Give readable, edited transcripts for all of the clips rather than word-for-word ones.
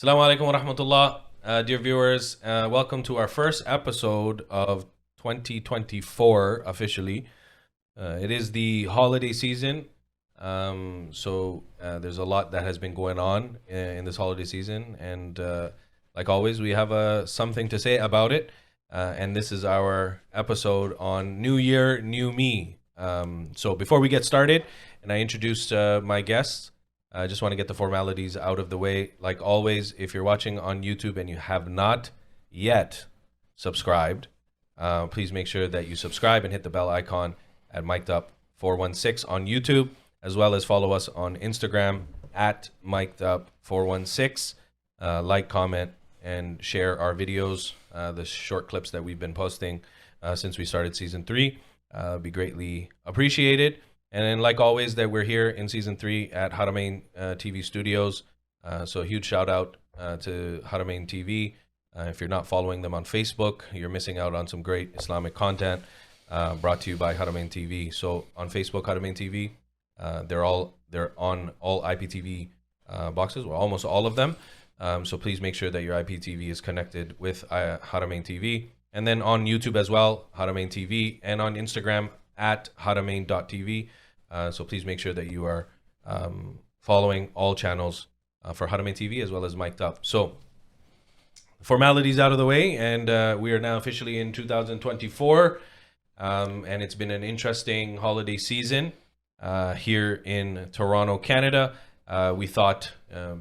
Assalamu alaikum wa rahmatullah. Dear viewers, welcome to our first episode of 2024 officially. It is the holiday season, so there's a lot that has been going on in this holiday season, and like always, we have something to say about it. And this is our episode on New Year, New Me. So before we get started, and I introduce my guests, I just want to get the formalities out of the way. Like always, if you're watching on YouTube and you have not yet subscribed, please make sure that you subscribe and hit the bell icon at Mic'd Up 416 on YouTube, as well as follow us on Instagram at Mic'd Up 416. Like, comment, and share our videos, the short clips that we've been posting since we started season 3. Be greatly appreciated. And then, like always, that we're here in season 3 at Haramain TV Studios. So a huge shout out to Haramain TV. If you're not following them on Facebook, you're missing out on some great Islamic content brought to you by Haramain TV. So on Facebook, Haramain TV, they're on all IPTV boxes, or almost all of them. So please make sure that your IPTV is connected with Haramain TV. And then on YouTube as well, Haramain TV, and on Instagram at haramain.tv. So please make sure that you are following all channels for Haramain TV as well as Mic'd Up. So formalities out of the way, and we are now officially in 2024. And it's been an interesting holiday season here in Toronto, Canada. We thought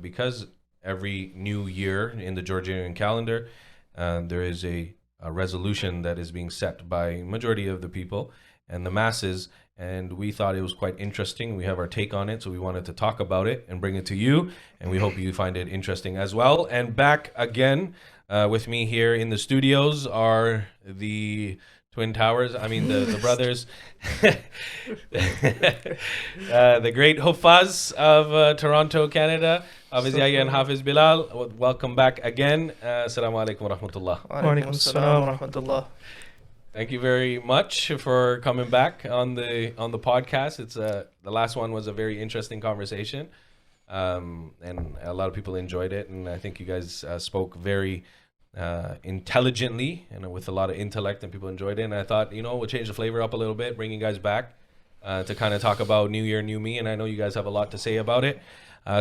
because every new year in the Georgian calendar, there is a resolution that is being set by majority of the people and the masses, and we thought it was quite interesting. We have our take on it, so we wanted to talk about it and bring it to you, and we hope you find it interesting as well. And back again with me here in the studios are the Twin Towers, the brothers, the great Hafiz of Toronto, Canada, Hafiz Yahya and Hafiz Bilal. Welcome back again. Assalamu alaikum wa rahmatullah. Wa alaikum assalam wa rahmatullah. Thank you very much for coming back on the podcast. It's the last one was a very interesting conversation, and a lot of people enjoyed it. And I think you guys spoke very intelligently and with a lot of intellect, and people enjoyed it. And I thought, we'll change the flavor up a little bit, bring you guys back to kind of talk about New Year, New Me. And I know you guys have a lot to say about it,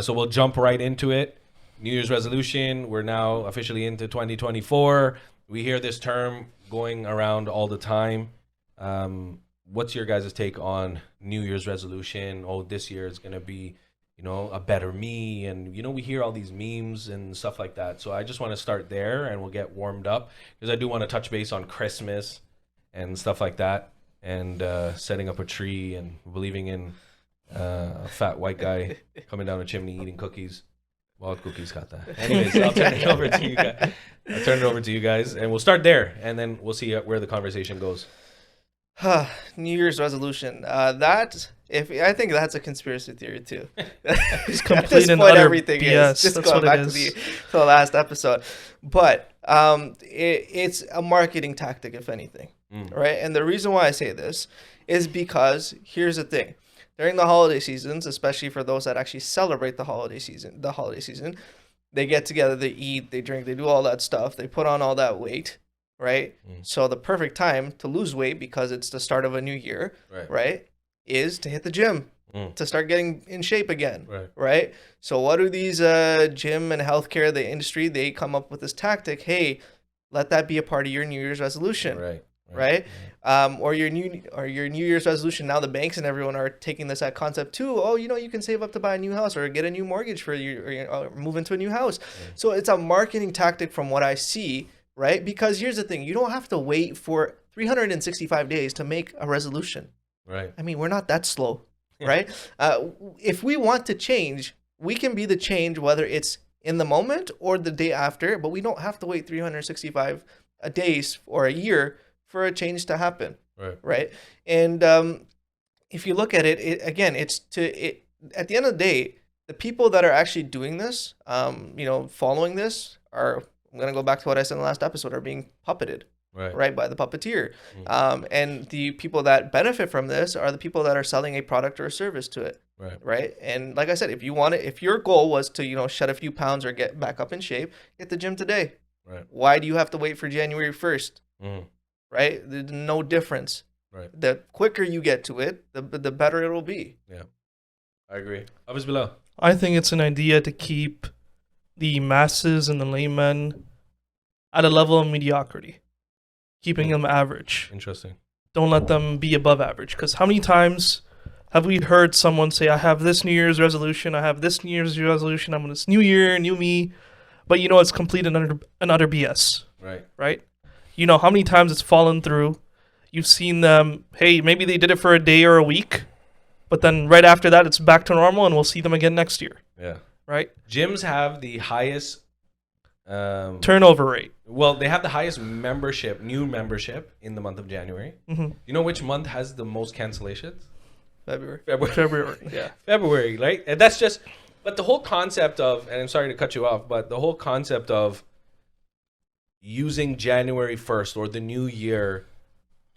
so we'll jump right into it. New Year's resolution. We're now officially into 2024. We hear this term going around all the time. What's your guys' take on New Year's resolution? Oh, this year is going to be, a better me. And, we hear all these memes and stuff like that. So I just want to start there, and we'll get warmed up, because I do want to touch base on Christmas and stuff like that, and setting up a tree and believing in a fat white guy coming down a chimney eating cookies. Wild cookies got that. Anyways, I'll turn it over to you guys. And we'll start there, and then we'll see where the conversation goes. New Year's resolution. I think that's a conspiracy theory too. It's complete and utter everything BS. is. Just That's going what back it to is. the last episode, but it's a marketing tactic, if anything, right? And the reason why I say this is because here's the thing. During the holiday seasons, especially for those that actually celebrate the holiday season, they get together, they eat, they drink, they do all that stuff. They put on all that weight, right? So the perfect time to lose weight, because it's the start of a new year, right, is to hit the gym, to start getting in shape again, right? So what do these gym and healthcare, the industry, they come up with this tactic? Hey, let that be a part of your New Year's resolution. Right? Or your New Year's resolution. Now the banks and everyone are taking this concept too. Oh, you can save up to buy a new house, or get a new mortgage for you, or move into a new house. So it's a marketing tactic from what I see, right? Because here's the thing: you don't have to wait for 365 days to make a resolution. Right. We're not that slow, right? If we want to change, we can be the change, whether it's in the moment or the day after. But we don't have to wait 365 days or a year for a change to happen, right? And if you look at it, at the end of the day, the people that are actually doing this, following this, are, I'm going to go back to what I said in the last episode, are being puppeted, right, by the puppeteer. And the people that benefit from this are the people that are selling a product or a service to it, Right. And like I said, if your goal was to, shed a few pounds or get back up in shape, hit the gym today. Right. Why do you have to wait for January 1st? Right? There's no difference. Right. The quicker you get to it, the better it will be. Yeah. I agree. Hafiz, Bilal. I think it's an idea to keep the masses and the laymen at a level of mediocrity, keeping them average. Interesting. Don't let them be above average. Because how many times have we heard someone say, I have this New Year's resolution, I have this New Year's resolution, I'm on this new year, new me, but it's complete and utter BS. Right. Right? How many times it's fallen through. You've seen them, hey, maybe they did it for a day or a week, but then right after that, it's back to normal and we'll see them again next year. Yeah. Right? Gyms have the highest turnover rate. Well, they have the highest new membership in the month of January. You know which month has the most cancellations? February. Yeah. February, right? And that's just, but the whole concept of, and I'm sorry to cut you off, but the whole concept of using January 1st or the new year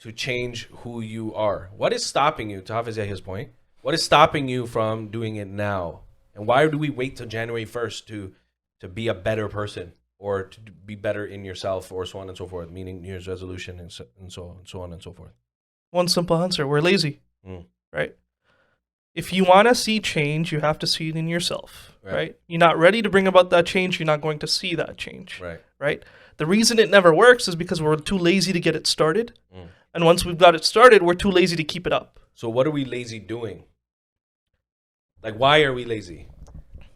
to change who you are. What is stopping you, to Hafiz Yahya's point, what is stopping you from doing it now? And why do we wait till January 1st to be a better person or to be better in yourself or so on and so forth, meaning New Year's resolution and so on and so forth? One simple answer, we're lazy, right? If you want to see change, you have to see it in yourself, right? You're not ready to bring about that change, you're not going to see that change, right? The reason it never works is because we're too lazy to get it started. And once we've got it started, we're too lazy to keep it up. So what are we lazy doing? Like, why are we lazy?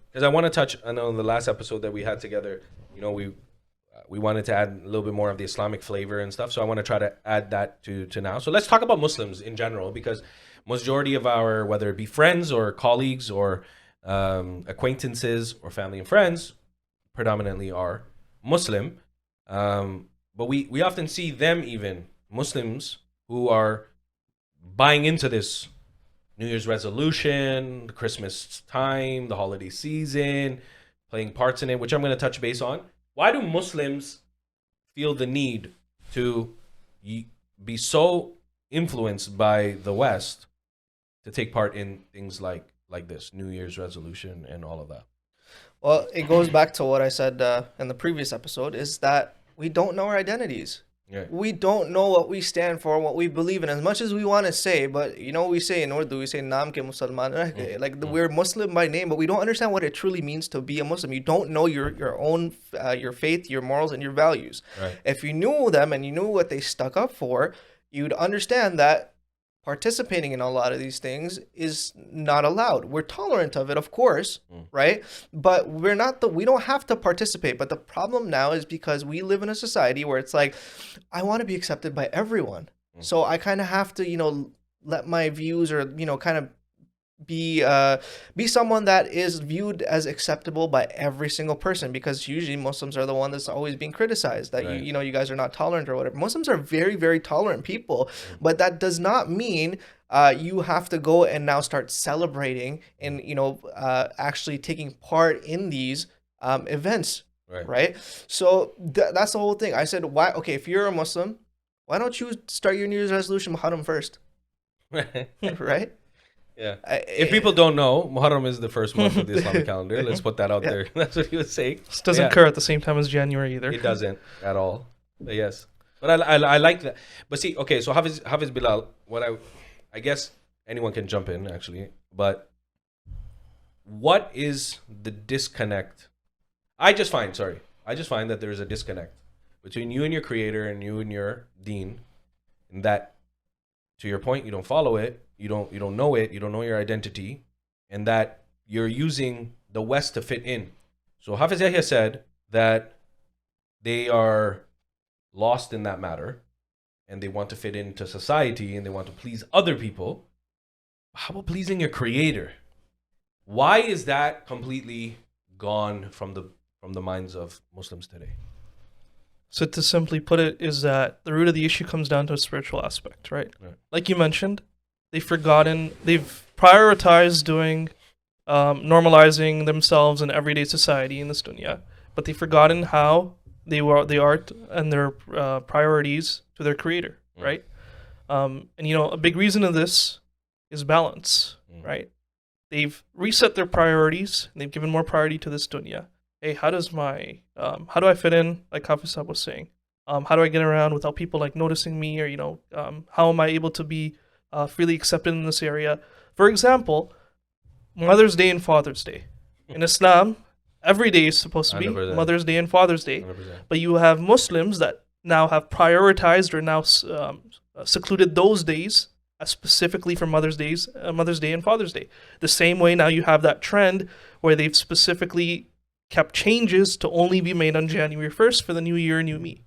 Because I want to touch, I know in the last episode that we had together, we wanted to add a little bit more of the Islamic flavor and stuff. So I want to try to add that to now. So let's talk about Muslims in general, because majority of our, whether it be friends or colleagues or acquaintances or family and friends, predominantly are Muslim. But we often see them, even Muslims, who are buying into this New Year's resolution, the Christmas time, the holiday season, playing parts in it, which I'm going to touch base on. Why do Muslims feel the need to be so influenced by the West to take part in things like this, New Year's resolution and all of that? Well, it goes back to what I said in the previous episode, is that we don't know our identities. Yeah. We don't know what we stand for, what we believe in, as much as we want to say. But we say in Urdu, we say Naam ke Musalman, like we're Muslim by name, but we don't understand what it truly means to be a Muslim. You don't know your own your faith, your morals, and your values. Right. If you knew them and you knew what they stuck up for, you'd understand that participating in a lot of these things is not allowed. We're tolerant of it, of course, right? But we don't have to participate. But the problem now is because we live in a society where it's like, I want to be accepted by everyone. So I kind of have to, let my views or, kind of be someone that is viewed as acceptable by every single person, because usually Muslims are the one that's always being criticized, that right. you guys are not tolerant or whatever. Muslims are very, very tolerant people, but that does not mean you have to go and now start celebrating and actually taking part in these events, right? So that's the whole thing. I said, why? Okay, if you're a Muslim, why don't you start your New Year's resolution Muharram first, right? Yeah. If people don't know, Muharram is the first month of the Islamic calendar. Let's put that out there. That's what he was saying. This doesn't occur at the same time as January either. It doesn't at all. But yes. But I like that. But see, okay, so Hafiz Bilal, I guess anyone can jump in actually, but what is the disconnect? I just find that there is a disconnect between you and your creator and you and your deen, and that, to your point, you don't follow it. You don't know it. You don't know your identity, and that you're using the West to fit in. So Hafiz Yahya said that they are lost in that matter, and they want to fit into society, and they want to please other people. How about pleasing your creator? Why is that completely gone from the minds of Muslims today? So to simply put it, is that the root of the issue comes down to a spiritual aspect, right? Like you mentioned, they've prioritized doing, normalizing themselves in everyday society in this dunya, but they've forgotten how they are and their priorities to their creator, right? And a big reason of this is balance, right? they've reset their priorities and they've given more priority to this dunya. Hey, how do I fit in? Like Hafiz was saying, how do I get around without people like noticing me, or how am I able to be freely accepted in this area? For example, Mother's Day and Father's Day. In Islam, every day is supposed to be 100%. Mother's Day and Father's Day. 100%. But you have Muslims that now have prioritized or now secluded those days as specifically for Mother's Day and Father's Day. The same way now you have that trend where they've specifically kept changes to only be made on January 1st for the new year, new me.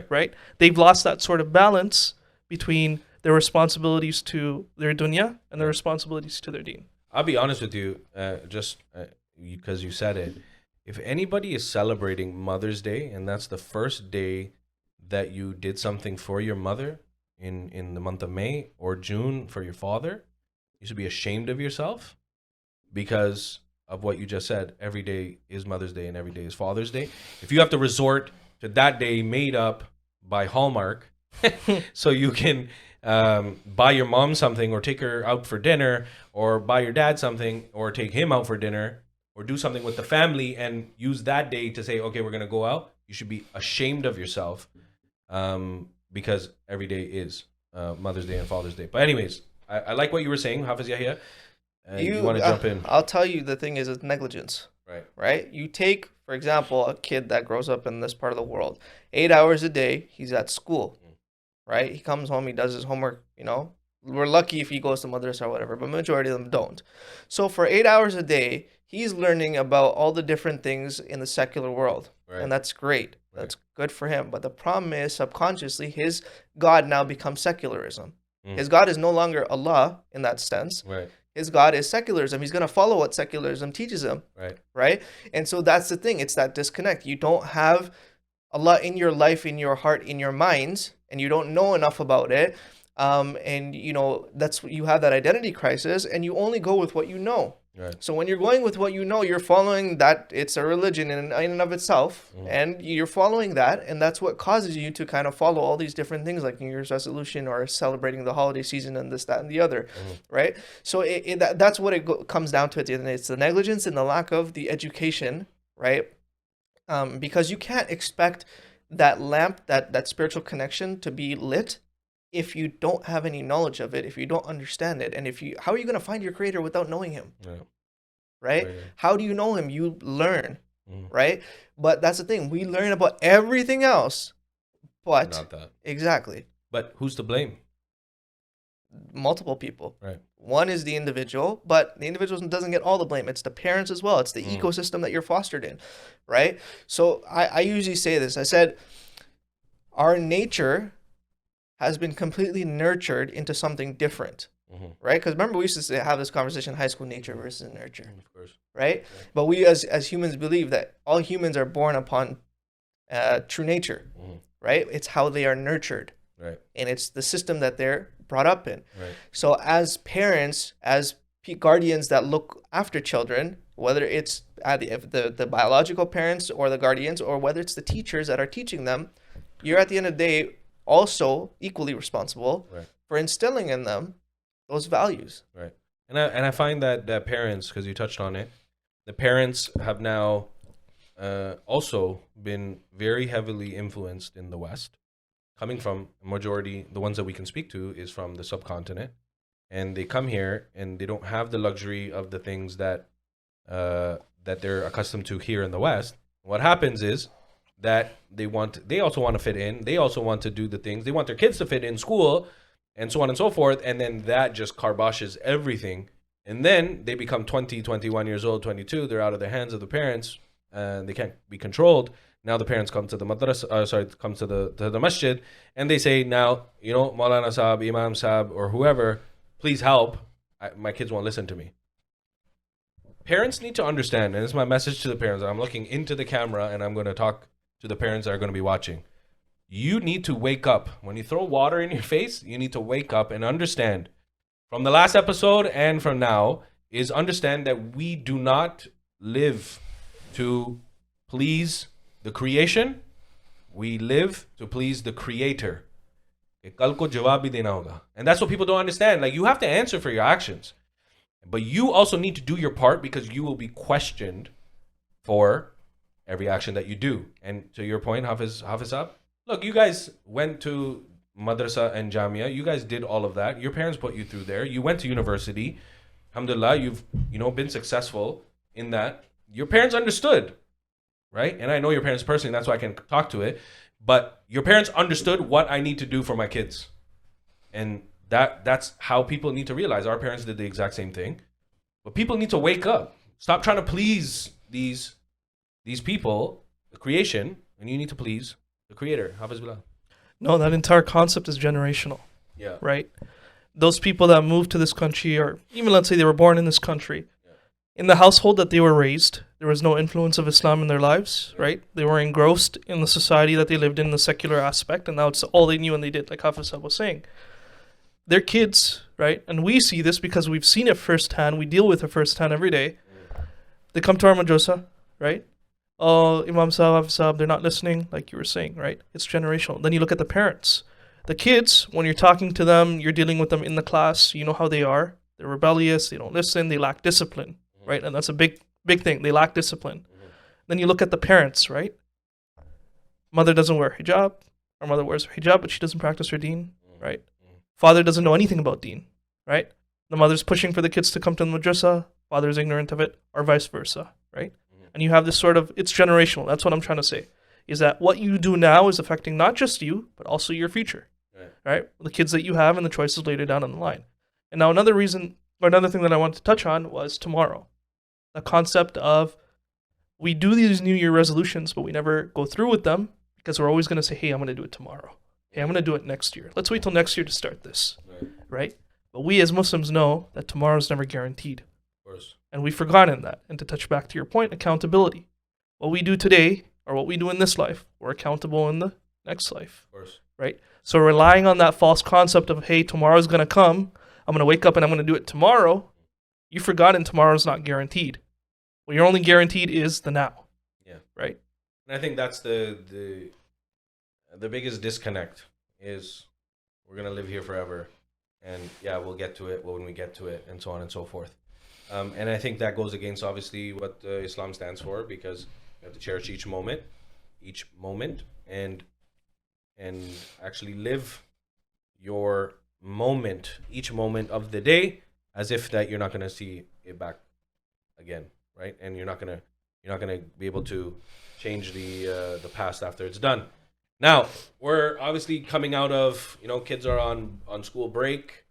Right? They've lost that sort of balance between their responsibilities to their dunya and their responsibilities to their deen. I'll be honest with you, because you said it. If anybody is celebrating Mother's Day and that's the first day that you did something for your mother in the month of May or June for your father, you should be ashamed of yourself because of what you just said. Every day is Mother's Day and every day is Father's Day. If you have to resort to that day made up by Hallmark so you can buy your mom something or take her out for dinner or buy your dad something or take him out for dinner or do something with the family and use that day to say, okay, we're going to go out, you should be ashamed of yourself because every day is Mother's Day and Father's Day. But anyways, I like what you were saying, Hafiz Yahya. You want to jump in? I'll tell you, the thing is, it's negligence. Right? You take, for example, a kid that grows up in this part of the world, 8 hours a day, he's at school, right? He comes home, he does his homework, We're lucky if he goes to madrasa or whatever, but majority of them don't. So for 8 hours a day, he's learning about all the different things in the secular world. And that's great. That's good for him. But the problem is, subconsciously, his God now becomes secularism. His God is no longer Allah in that sense. His God is secularism. He's going to follow what secularism teaches him. Right? And so that's the thing. It's that disconnect. You don't have Allah in your life, in your heart, in your mind, and you don't know enough about it. And that's you have that identity crisis, and you only go with what you know. So when you're going with what you know, you're following that. It's a religion in and of itself, and you're following that, and that's what causes you to kind of follow all these different things like New Year's resolution or celebrating the holiday season and this, that, and the other, right? So that's what it comes down to at the end of the day. It's the negligence and the lack of the education, right? Because you can't expect that lamp, that spiritual connection to be lit if you don't have any knowledge of it, if you don't understand it, and how are you going to find your creator without knowing him? Right? How do you know him? You learn, right? But that's the thing. We learn about everything else, but not that. Exactly. But who's to blame? Multiple people. One is the individual, but the individual doesn't get all the blame. It's the parents as well. It's the ecosystem that you're fostered in, right? So I usually say this. I said, our nature has been completely nurtured into something different, right? Because remember, we used to have this conversation, high school, nature versus nurture, of course, right? But we as humans believe that all humans are born upon true nature, right? It's how they are nurtured, and it's the system that they're brought up in. So as parents, as guardians that look after children, whether it's the biological parents or the guardians, or whether it's the teachers that are teaching them, you're at the end of the day also equally responsible for instilling in them those values. And I find that parents, because you touched on it, the parents have now also been very heavily influenced in the West, coming from a majority, the ones that we can speak to is from the subcontinent, and they come here and they don't have the luxury of the things that they're accustomed to here in the West. What happens is that they also want to fit in. They also want to do the things. They want their kids to fit in school and so on and so forth. And then that just karboshes everything. And then they become 20, 21 years old, 22. They're out of the hands of the parents and they can't be controlled. Now the parents come to the the masjid, and they say, now, Maulana Saab, Imam Saab, or whoever, please help. My kids won't listen to me. Parents need to understand, and this is my message to the parents. I'm looking into the camera and I'm going to talk to the parents that are going to be watching. You need to wake up. When you throw water in your face, you need to wake up and understand. From the last episode and from now, is understand that we do not live to please the creation. We live to please the creator. And that's what people don't understand. Like, you have to answer for your actions. But you also need to do your part because you will be questioned for every action that you do. And to your point, Hafiz up. Look, you guys went to madrasa and jamia. You guys did all of that. Your parents put you through there. You went to university. Alhamdulillah, you've been successful in that. Your parents understood, right? And I know your parents personally, that's why I can talk to it. But your parents understood what I need to do for my kids. And that's how people need to realize. Our parents did the exact same thing. But people need to wake up. Stop trying to please these people, the creation, and you need to please the creator. Hafiz Bilal. No, that entire concept is generational. Yeah. Right? Those people that moved to this country, or even let's say they were born in this country, in the household that they were raised, there was no influence of Islam in their lives, right? They were engrossed in the society that they lived in, the secular aspect, and that's all they knew and they did, like Hafiz was saying. Their kids, right? And we see this because we've seen it firsthand. We deal with it firsthand every day. They come to our madrasa, right? Oh, Imam Sahab, Hafiz Sahab, they're not listening, like you were saying, right? It's generational. Then you look at the parents. The kids, when you're talking to them, you're dealing with them in the class, you know how they are. They're rebellious, they don't listen, they lack discipline, right? And that's a big thing. They lack discipline. Then you look at the parents, right? Mother doesn't wear hijab. Our mother wears her hijab, but she doesn't practice her deen, right? Father doesn't know anything about deen, right? The mother's pushing for the kids to come to the madrasa. Father's ignorant of it, or vice versa, right? And you have this sort of, it's generational. That's what I'm trying to say, is that what you do now is affecting not just you, but also your future, right? The kids that you have and the choices later down on the line. And now another thing that I wanted to touch on was tomorrow. The concept of we do these New Year resolutions, but we never go through with them because we're always going to say, hey, I'm going to do it tomorrow. Hey, I'm going to do it next year. Let's wait till next year to start this, right? But we as Muslims know that tomorrow is never guaranteed. Of course. And we've forgotten that. And to touch back to your point, accountability. What we do today or what we do in this life, we're accountable in the next life, of course, right? So relying on that false concept of, hey, tomorrow's going to come, I'm going to wake up and I'm going to do it tomorrow, you've forgotten tomorrow's not guaranteed. What you're only guaranteed is the now. Yeah. Right? And I think that's the biggest disconnect is we're going to live here forever. And yeah, we'll get to it when we get to it, and so on and so forth. And I think that goes against obviously what Islam stands for, because you have to cherish each moment, and actually live your moment, each moment of the day, as if that you're not going to see it back again, right? And you're not gonna be able to change the past after it's done. Now we're obviously coming out of, kids are on school break,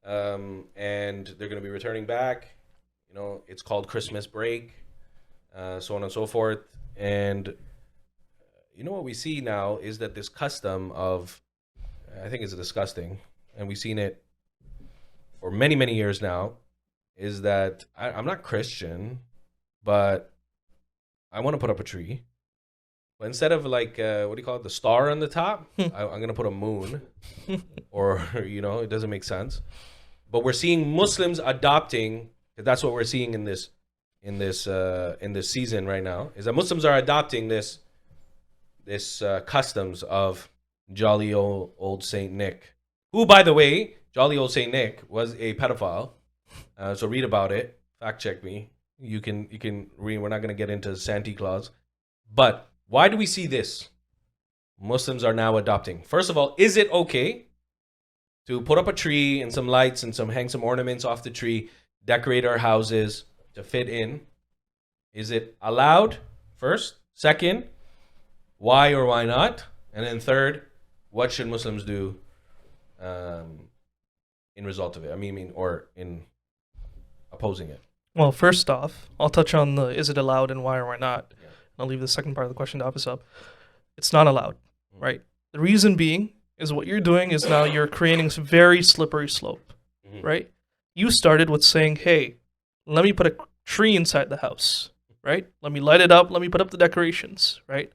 and they're going to be returning back. It's called Christmas break, so on and so forth. And what we see now is that this custom of, I think it's disgusting, and we've seen it for many, many years now, is that I'm not Christian, but I want to put up a tree. But instead of the star on the top, I'm going to put a moon, or, it doesn't make sense. But we're seeing Muslims adopting, that's what we're seeing in this season right now, is that Muslims are adopting this customs of jolly old Saint Nick, who, by the way, jolly old Saint Nick was a pedophile. So read about it. Fact check me. You can read. We're not going to get into Santa Claus. But why do we see this? Muslims are now adopting. First of all, is it okay to put up a tree and some lights and hang some ornaments off the tree, decorate our houses to fit in? Is it allowed? First. Second, why or why not? And then third, what should Muslims do in result of it? Or in opposing it? Well, first off, I'll touch on the is it allowed and why or why not. Yeah. I'll leave the second part of the question to Hafiz. It's not allowed, right? The reason being is what you're doing is now you're creating a very slippery slope, right? You started with saying, hey, let me put a tree inside the house, right? Let me light it up. Let me put up the decorations, right?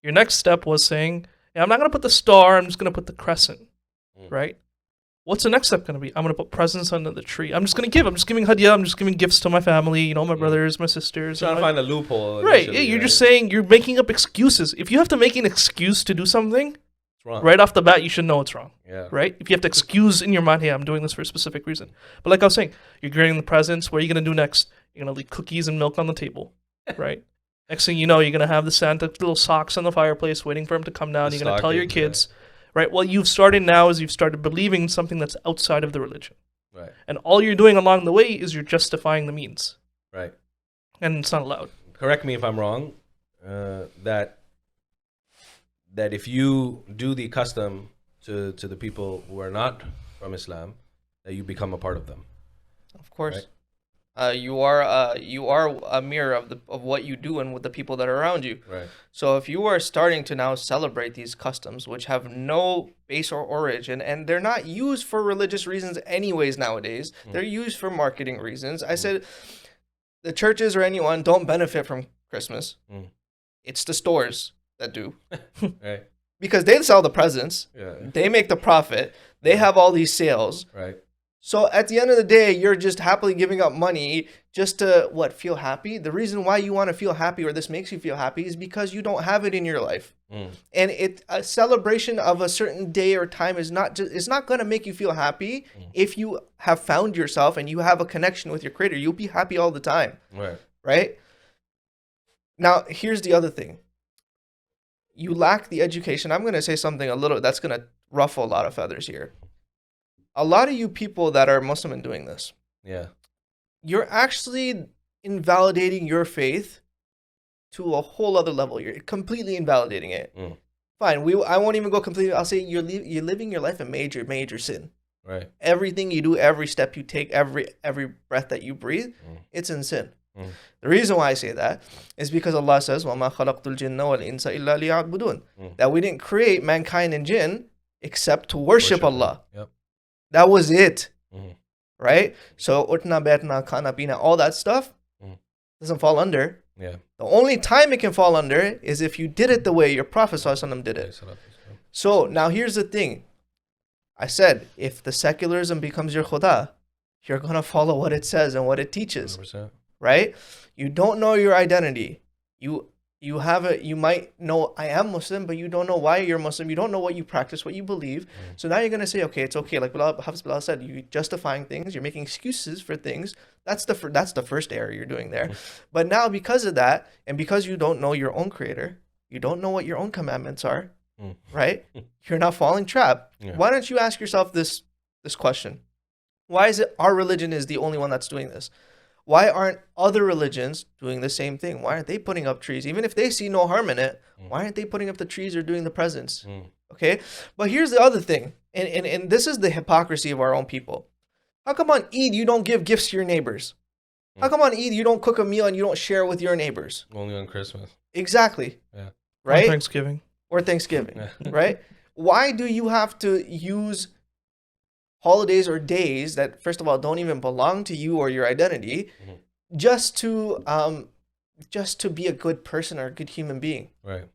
Your next step was saying, hey, I'm not going to put the star. I'm just going to put the crescent, right? What's the next step going to be? I'm going to put presents under the tree. I'm just going to give. I'm just giving hadiyah. I'm just giving gifts to my family, my brothers, my sisters. Trying to find a loophole. Right. You're just saying, you're making up excuses. If you have to make an excuse to do something, it's wrong. Right off the bat, you should know it's wrong. Yeah. Right? If you have to excuse in your mind, hey, I'm doing this for a specific reason. But like I was saying, you're getting the presents. What are you going to do next? You're going to leave cookies and milk on the table. Right? Next thing you know, you're going to have the Santa little socks on the fireplace waiting for him to come down. You're going to tell your kids. Right? What you've started now is you've started believing something that's outside of the religion. Right. And all you're doing along the way is you're justifying the means. Right. And it's not allowed. Correct me if I'm wrong. That if you do the custom to the people who are not from Islam, that you become a part of them. Of course. Right? You are a mirror of what you do and with the people that are around you. Right. So if you are starting to now celebrate these customs, which have no base or origin, and they're not used for religious reasons anyways nowadays, they're used for marketing reasons. I said the churches or anyone don't benefit from Christmas. It's the stores that do. Right. Because they sell the presents. Yeah. They make the profit. They have all these sales. Right. So at the end of the day, you're just happily giving up money just to, feel happy? The reason why you want to feel happy or this makes you feel happy is because you don't have it in your life. And a celebration of a certain day or time is not going to make you feel happy. If you have found yourself and you have a connection with your creator, you'll be happy all the time. Right. Right? Now, here's the other thing. You lack the education. I'm going to say something that's going to ruffle a lot of feathers here. A lot of you people that are Muslim and doing this, you're actually invalidating your faith to a whole other level. You're completely invalidating it. Fine, I won't even go completely. I'll say you're living your life a major sin. Right. Everything you do, every step you take, every breath that you breathe, it's in sin. The reason why I say that is because Allah says, وَمَا خَلَقْتُ الْجِنَّ وَالْإِنسَ إِلَّا لِيَعْبُدُونَ. That we didn't create mankind and jinn except to worship Allah. Yep. That was it. Right? So, utna, betna, khana, pina, all that stuff doesn't fall under. Yeah. The only time it can fall under is if you did it the way your Prophet ﷺ did it. So, now here's the thing. I said, if the secularism becomes your khuda, you're going to follow what it says and what it teaches. 100%. Right? You don't know your identity. You might know I am Muslim, but you don't know why you're Muslim. You don't know what you practice, what you believe. So now you're going to say, okay, it's okay. Like Hafiz Bilal said, you're justifying things. You're making excuses for things. That's the first error you're doing there. But now because of that, and because you don't know your own creator, you don't know what your own commandments are, right? You're not falling trap. Yeah. Why don't you ask yourself this question? Why is it our religion is the only one that's doing this? Why aren't other religions doing the same thing? Why aren't they putting up trees? Even if they see no harm in it, why aren't they putting up the trees or doing the presents? Okay? But here's the other thing, and this is the hypocrisy of our own people. How come on Eid you don't give gifts to your neighbors? How come on Eid you don't cook a meal and you don't share with your neighbors? Only on Christmas. Exactly. Yeah. Right? Or Thanksgiving. Right? Why do you have to use holidays or days that, first of all, don't even belong to you or your identity, just to be a good person or a good human being? Right.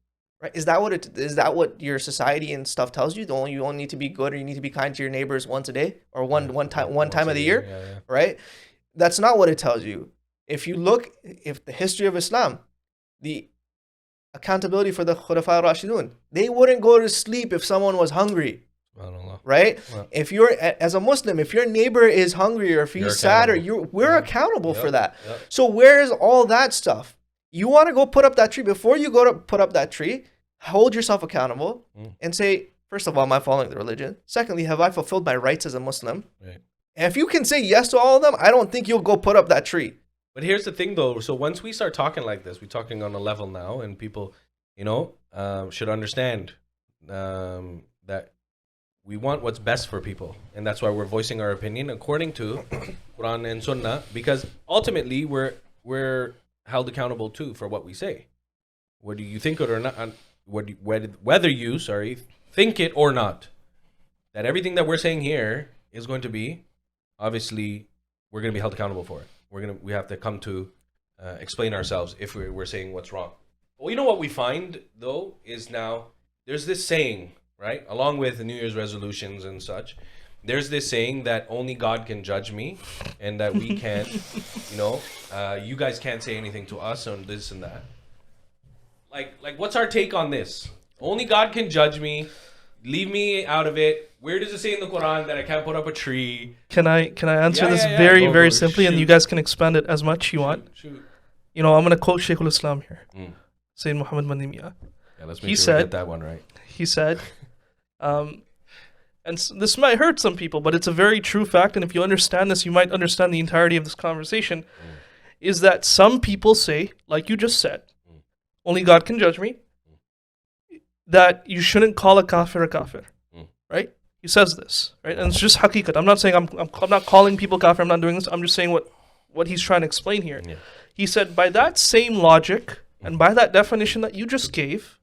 Right? Is that what your society and stuff tells you? You only need to be good, or you need to be kind to your neighbors once a day or one time of the year? Yeah. Right? That's not what it tells you. If the history of Islam, the accountability for the Khulafa Rashidun, they wouldn't go to sleep if someone was hungry. Right? Well, if you're, as a Muslim, if your neighbor is hungry or if he's sad, we're accountable for that. Yep. So where is all that stuff? You want to go put up that tree. Before you go to put up that tree, hold yourself accountable and say, first of all, am I following the religion? Secondly, have I fulfilled my rights as a Muslim? Right. And if you can say yes to all of them, I don't think you'll go put up that tree. But here's the thing, though. So once we start talking like this, we're talking on a level now, and people, should understand that we want what's best for people, and that's why we're voicing our opinion according to Quran and Sunnah, because ultimately we're held accountable too for what we say. Whether you think it or not, whether you think it or not, that everything that we're saying here is going to be, obviously, we're going to be held accountable for it. We have to come to explain ourselves if we're saying what's wrong. Well, you know what we find though is now there's this saying. Right? Along with the New Year's resolutions and such, there's this saying that only God can judge me, and that we can't, you guys can't say anything to us on this and that. Like, what's our take on this? Only God can judge me. leave me out of it. Where does it say in the Quran that I can't put up a tree? Can I answer this very simply, and you guys can expand it as much you want? Shoot. You know, I'm going to quote Shaykh al-Islam here. Sayyid Muhammad Manimiyah. Yeah, let's make sure we get that one right. He said, and this might hurt some people, but it's a very true fact, and if you understand this, you might understand the entirety of this conversation, is that some people say, like you just said, only God can judge me, that you shouldn't call a kafir, right? He says this, right? And it's just haqiqat. I'm not saying I'm not calling people kafir, I'm not doing this, I'm just saying what he's trying to explain here. Yeah. He said, by that same logic, and by that definition that you just gave,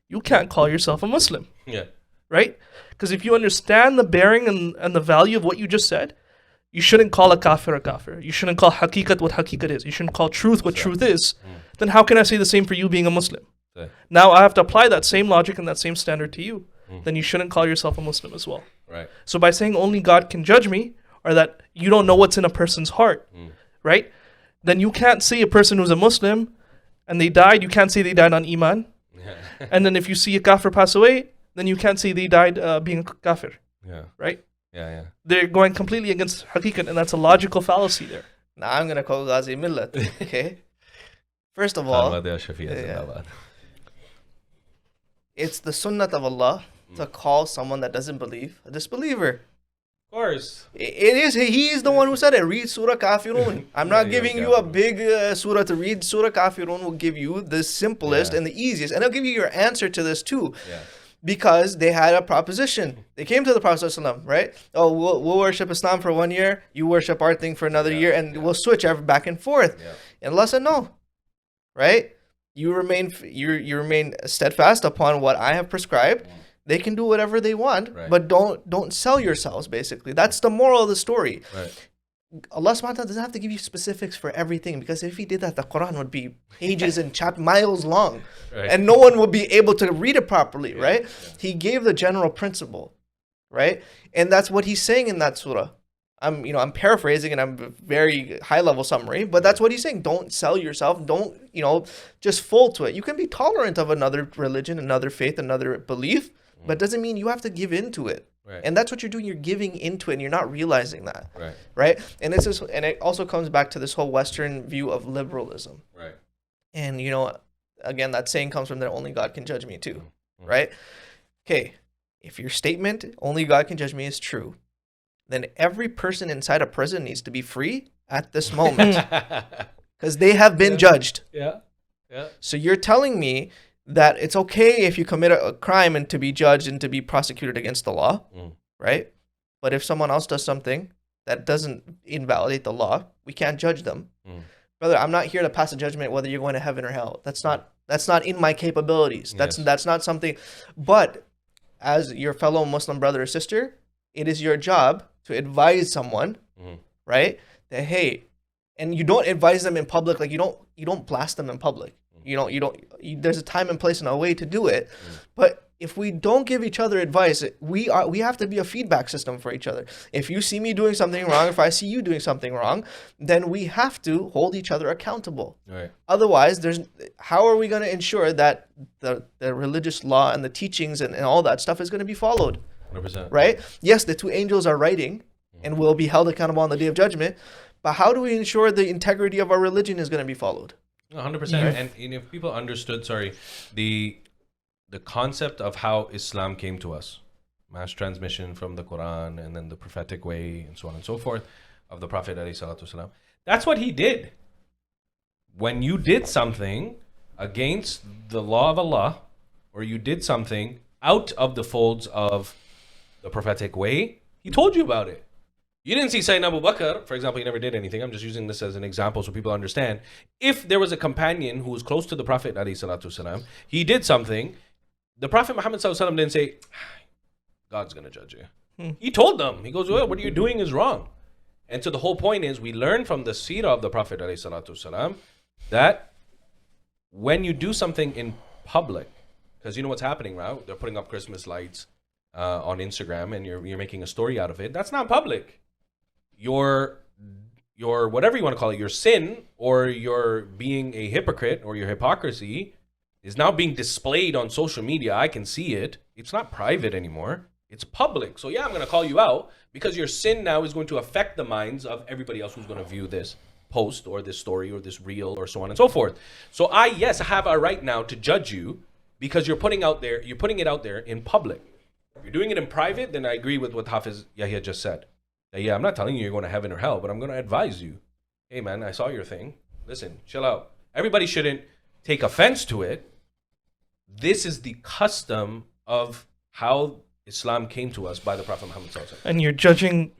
you can't call yourself a Muslim. Yeah. Right? Because if you understand the bearing and the value of what you just said, you shouldn't call a kafir. You shouldn't call haqiqat what haqiqat is. You shouldn't call truth what truth is. Then how can I say the same for you being a Muslim? Yeah. Now I have to apply that same logic and that same standard to you. Then you shouldn't call yourself a Muslim as well. Right. So by saying only God can judge me, or that you don't know what's in a person's heart, right? Then you can't say a person who's a Muslim and they died, you can't say they died on Iman. And then if you see a kafir pass away, then you can't say they died being a kafir. Yeah. Right? Yeah. They're going completely against haqiqat, and that's a logical fallacy there. Now I'm going to call Ghazi Millat. Okay? First of all, it's the sunnah of Allah to call someone that doesn't believe a disbeliever. Of course. It is. He is the one who said it. Read Surah Kafirun. I'm not giving you a big surah to read. Surah Kafirun will give you the simplest and the easiest. And I'll give you your answer to this too. Yeah. Because they had a proposition. They came to the Prophet ﷺ, right? Oh, we'll worship Islam for 1 year. You worship our thing for another year. And we'll switch back and forth. Yeah. And Allah said no. Right? You remain steadfast upon what I have prescribed. They can do whatever they want, but don't sell yourselves, basically. That's the moral of the story. Right. Allah subhanahu wa ta'ala doesn't have to give you specifics for everything, because if he did that, the Quran would be pages and miles long, and no one would be able to read it properly, right? Yeah. He gave the general principle, right? And that's what he's saying in that surah. I'm paraphrasing and I'm very high level summary, but that's what he's saying. Don't sell yourself. Don't, just fold to it. You can be tolerant of another religion, another faith, another belief, but it doesn't mean you have to give into it. Right. And that's what you're doing. You're giving into it and you're not realizing that. Right. And it also comes back to this whole Western view of liberalism. Right. And, again, that saying comes from that only God can judge me too. Mm-hmm. Right. Okay. If your statement, only God can judge me, is true, then every person inside a prison needs to be free at this moment, because they have been judged. Yeah. So you're telling me that it's okay if you commit a crime and to be judged and to be prosecuted against the law, right? But if someone else does something that doesn't invalidate the law, we can't judge them. Brother, I'm not here to pass a judgment whether you're going to heaven or hell. That's not in my capabilities. That's not something. But as your fellow Muslim brother or sister, it is your job to advise someone, right? That, hey, and you don't advise them in public, like you don't blast them in public. There's a time and place and a way to do it. But if we don't give each other advice, we have to be a feedback system for each other. If you see me doing something wrong, if I see you doing something wrong, then we have to hold each other accountable. Right. Otherwise, how are we going to ensure that the religious law and the teachings and all that stuff is going to be followed? 100%. Right? Yes, the two angels are writing and will be held accountable on the Day of Judgment. But how do we ensure the integrity of our religion is going to be followed? 100%. And if people understood, the concept of how Islam came to us, mass transmission from the Quran and then the prophetic way and so on and so forth of the Prophet ﷺ, that's what he did. When you did something against the law of Allah, or you did something out of the folds of the prophetic way, he told you about it. You didn't see Sayyidina Abu Bakr, for example, he never did anything. I'm just using this as an example so people understand. If there was a companion who was close to the Prophet ﷺ, he did something, the Prophet Muhammad ﷺ didn't say, God's going to judge you. He told them. He goes, well, what you're doing is wrong. And so the whole point is, we learn from the seerah of the Prophet ﷺ that when you do something in public, because you know what's happening, right? They're putting up Christmas lights on Instagram and you're making a story out of it. That's not public. Your whatever you want to call it, your sin or your being a hypocrite or your hypocrisy is now being displayed on social media. I can see it. It's not private anymore. It's public. So yeah, I'm going to call you out because your sin now is going to affect the minds of everybody else who's going to view this post or this story or this reel or so on and so forth. So I have a right now to judge you because you're putting it out there in public. If you're doing it in private, then I agree with what Hafiz Yahya just said. Yeah, I'm not telling you you're going to heaven or hell, but I'm going to advise you. Hey man, I saw your thing. Listen, chill out. Everybody shouldn't take offense to it. This is the custom of how Islam came to us by the Prophet Muhammad ﷺ. And you're judging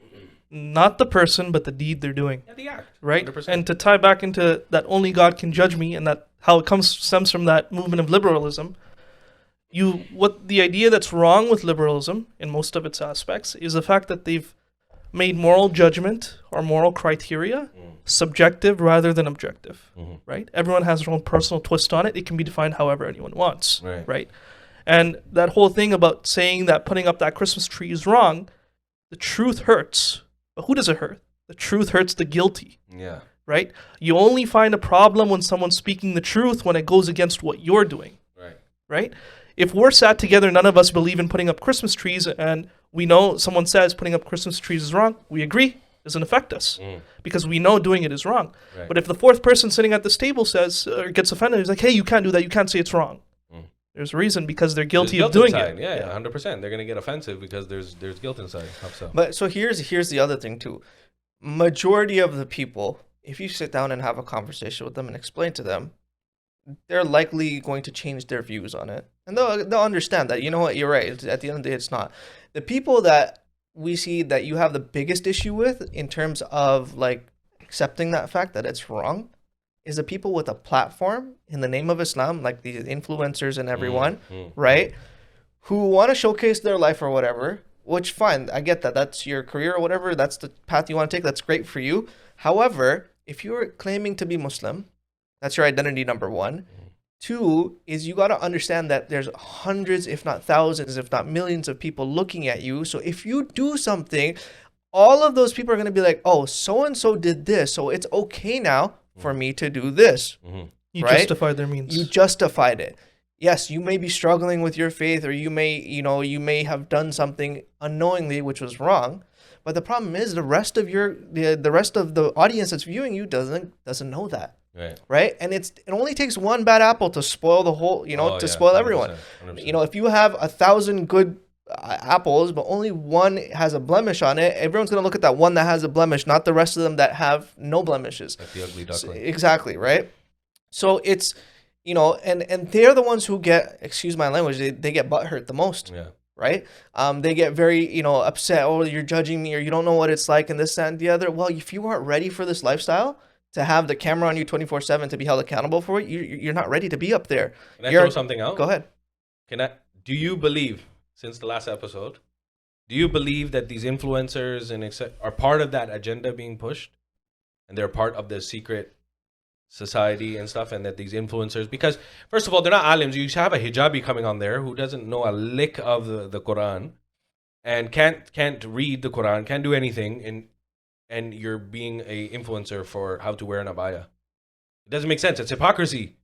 not the person, but the deed they're doing. Yeah, the act. Right? 100%. And to tie back into that only God can judge me, and that how it stems from that movement of liberalism. What the idea that's wrong with liberalism in most of its aspects is the fact that they've made moral judgment or moral criteria subjective rather than objective. Right? Everyone has their own personal twist on it. It can be defined however anyone wants. Right? And that whole thing about saying that putting up that Christmas tree is wrong, the truth hurts. But who does it hurt? The truth hurts the guilty. Yeah. Right? You only find a problem when someone's speaking the truth when it goes against what you're doing. Right? If we're sat together, none of us believe in putting up Christmas trees, and we know someone says putting up Christmas trees is wrong, we agree. It doesn't affect us because we know doing it is wrong. But if the fourth person sitting at this table says or gets offended, he's like, hey, you can't do that. You can't say it's wrong. There's a reason because they're guilty of doing it. Yeah, 100%. They're going to get offensive because there's guilt inside. But so here's the other thing too. Majority of the people, if you sit down and have a conversation with them and explain to them, they're likely going to change their views on it. And they'll understand that, you know what, you're right. At the end of the day, it's not. The people that we see that you have the biggest issue with in terms of like accepting that fact that it's wrong is the people with a platform in the name of Islam, like the influencers and everyone, right? Who want to showcase their life or whatever, which fine, I get that. That's your career or whatever. That's the path you want to take. That's great for you. However, if you're claiming to be Muslim, that's your identity, number one. Two is you got to understand that there's hundreds, if not thousands, if not millions of people looking at you. So if you do something, all of those people are going to be like, oh, so-and-so did this, so it's okay now for me to do this. You right? justified their means. You justified it. Yes, you may be struggling with your faith, or you may have done something unknowingly which was wrong. But the problem is the rest of the audience that's viewing you doesn't know that. Right? And it only takes one bad apple to spoil the whole, spoil everyone. 100%. If you have 1,000 good apples, but only one has a blemish on it, everyone's going to look at that one that has a blemish, not the rest of them that have no blemishes. Like the ugly duckling. Exactly, right? So it's, and they're the ones who get, excuse my language, they get butthurt the most. Yeah. Right? They get very, upset. Oh, you're judging me, or you don't know what it's like, and this, that, and the other. Well, if you aren't ready for this lifestyle, to have the camera on you 24/7 to be held accountable for it, you're not ready to be up there. Can I throw something out? Go ahead. Do you believe, since the last episode, do you believe that these influencers are part of that agenda being pushed? And they're part of the secret society and stuff, and that these influencers, because first of all, they're not alims. You have a hijabi coming on there who doesn't know a lick of the Quran and can't read the Quran, can't do anything, and you're being a influencer for how to wear an abaya. It doesn't make sense. It's hypocrisy.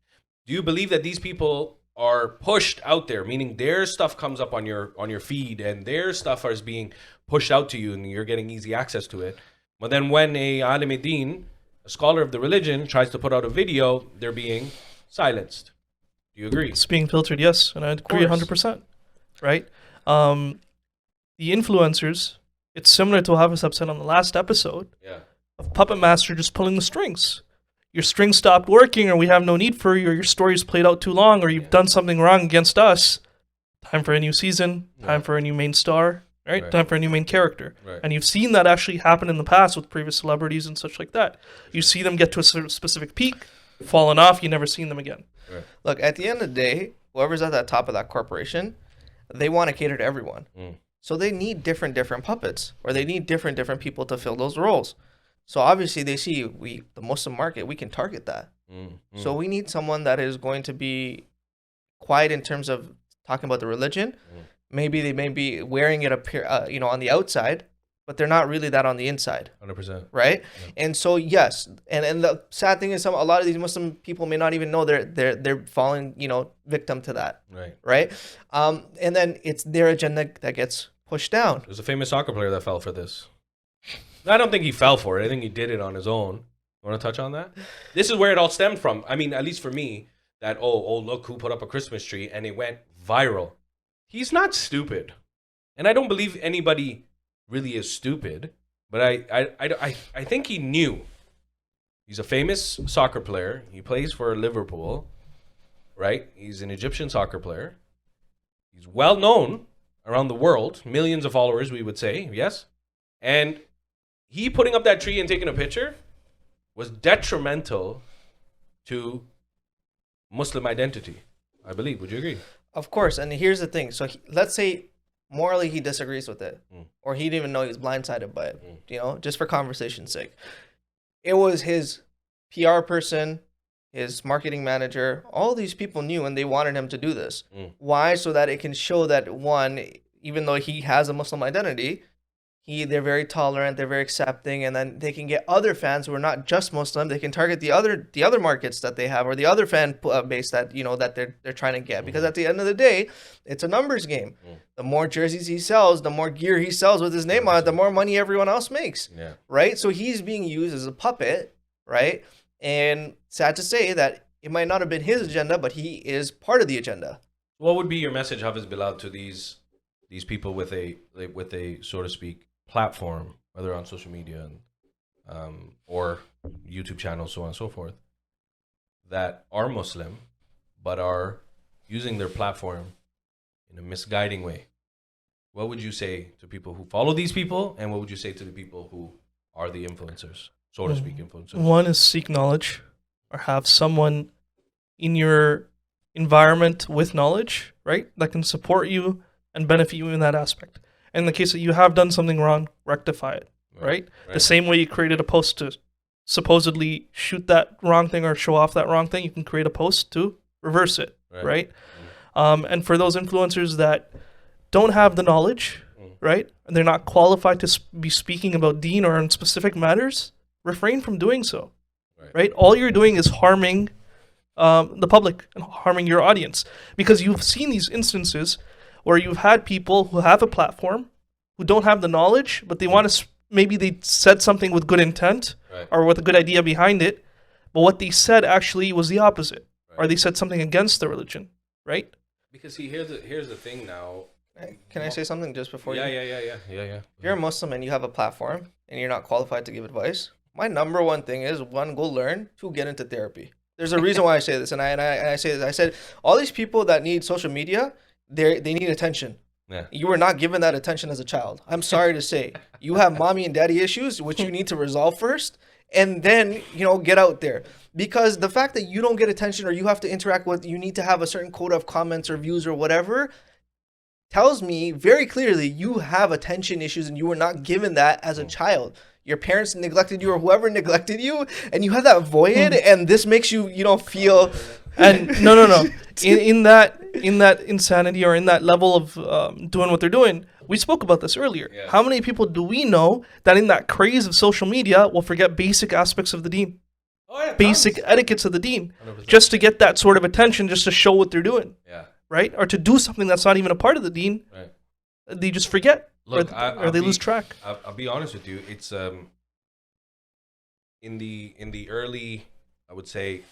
Do you believe that these people are pushed out there, meaning their stuff comes up on your feed and their stuff is being pushed out to you and you're getting easy access to it? But then when a alim ad-din, a scholar of the religion, tries to put out a video, they're being silenced. Do you agree? It's being filtered, yes, and I agree 100%. Right? The influencers, it's similar to what Hafiz said on the last episode of Puppet Master just pulling the strings. Your string stopped working, or we have no need for you, or your story's played out too long, or you've done something wrong against us. Time for a new season, time for a new main star, right? Time for a new main character. And you've seen that actually happen in the past with previous celebrities and such like that. You see them get to a specific peak, falling off, you never seen them again. Look, at the end of the day, whoever's at the top of that corporation, they want to cater to everyone. So they need different puppets, or they need different people to fill those roles. So obviously they see the Muslim market, we can target that. So we need someone that is going to be quiet in terms of talking about the religion. Maybe they may be wearing it up here, on the outside, but they're not really that on the inside. 100%. Right? Yeah. And so yes, and the sad thing is a lot of these Muslim people may not even know they're falling, victim to that. Right. Right? And then it's their agenda that gets pushed down. There's a famous soccer player that fell for this. I don't think he fell for it. I think he did it on his own. Want to touch on that? This is where it all stemmed from. I mean, at least for me, that, oh, look who put up a Christmas tree, and it went viral. He's not stupid. And I don't believe anybody really is stupid, but I think he knew. He's a famous soccer player. He plays for Liverpool, right? He's an Egyptian soccer player. He's well known around the world, millions of followers, we would say, yes? And he putting up that tree and taking a picture was detrimental to Muslim identity, I believe. Would you agree? Of course. And here's the thing. So let's say morally he disagrees with it, or he didn't even know he was blindsided by it, just for conversation's sake. It was his PR person, his marketing manager, all these people knew, and they wanted him to do this. Why? So that it can show that, one, even though he has a Muslim identity, they're very tolerant, they're very accepting, and then they can get other fans who are not just Muslim. They can target the other markets that they have, or the other fan base that that they're trying to get. Because at the end of the day, it's a numbers game. The more jerseys he sells, the more gear he sells with his name on it, the more money everyone else makes. Yeah. Right? So he's being used as a puppet, right? And sad to say that it might not have been his agenda, but he is part of the agenda. What would be your message, Hafiz, Bilal, to these people with a so to speak platform, whether on social media and or YouTube channels, so on and so forth, that are Muslim but are using their platform in a misguiding way? What would you say to people who follow these people, and what would you say to the people who are the influencers, so to speak, influencers? One is seek knowledge, or have someone in your environment with knowledge, right, that can support you and benefit you in that aspect. In the case that you have done something wrong, rectify it, right? The same way you created a post to supposedly shoot that wrong thing or show off that wrong thing, you can create a post to reverse it, right? And for those influencers that don't have the knowledge, right, and they're not qualified to be speaking about deen or on specific matters, refrain from doing so, right? All you're doing is harming the public and harming your audience, because you've seen these instances where you've had people who have a platform who don't have the knowledge, but they want to, maybe they said something with good intent or with a good idea behind it, but what they said actually was the opposite, or they said something against the religion, right? Because see, here's the thing now. Can I say something just before you? Yeah. If you're a Muslim and you have a platform and you're not qualified to give advice, my number one thing is, one, go learn, two, get into therapy. There's a reason why I say this, and I say this. I said all these people that need social media, they need attention. Yeah. You were not given that attention as a child. I'm sorry to say. You have mommy and daddy issues, which you need to resolve first, and then, get out there. Because the fact that you don't get attention, or you have to interact with, you need to have a certain quota of comments or views or whatever, tells me very clearly you have attention issues and you were not given that as a child. Your parents neglected you, or whoever neglected you, and you have that void, and this makes you, feel... And no. In that insanity, or in that level of doing what they're doing, we spoke about this earlier. Yeah. How many people do we know that in that craze of social media will forget basic aspects of the deen? Basic etiquettes of the deen, 100%. just to get that sort of attention, just to show what they're doing. Yeah. Right? Or to do something that's not even a part of the deen. Right. They just forget. Look, or they lose track. I'll be honest with you. It's in the early, I would say,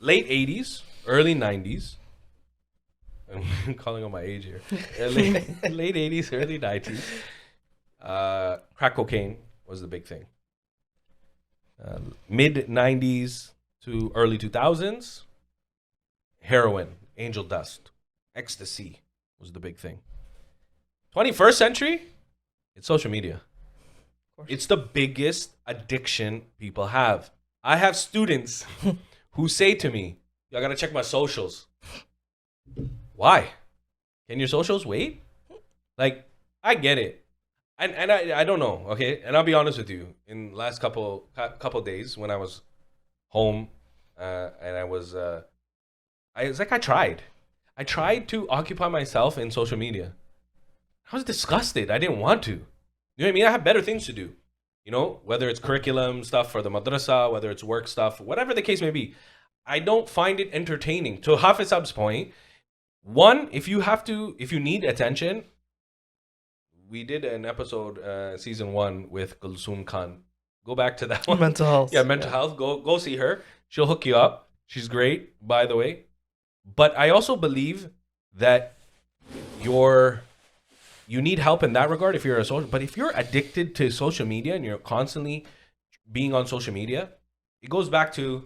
late 80s, early 90s. I'm calling on my age here. Late 80s, early 90s. Crack cocaine was the big thing. Mid 90s to early 2000s, heroin, angel dust, ecstasy was the big thing. 21st century, it's social media. It's the biggest addiction people have. I have students who say to me, I gotta check my socials. Why? Can your socials wait? Like, I get it. And I don't know, okay? And I'll be honest with you. In the last couple days when I was home, and I was like, I tried to occupy myself in social media. I was disgusted. I didn't want to. You know what I mean? I have better things to do. You know, whether it's curriculum stuff for the madrasa, whether it's work stuff, whatever the case may be. I don't find it entertaining. To Hafiz Sab's point, one, if you need attention, we did an episode, season 1 with Kulsum Khan. Go back to that one. Mental health. Yeah, mental health. Go see her. She'll hook you up. She's great, by the way. But I also believe that you need help in that regard if you're a social. But if you're addicted to social media and you're constantly being on social media, it goes back to,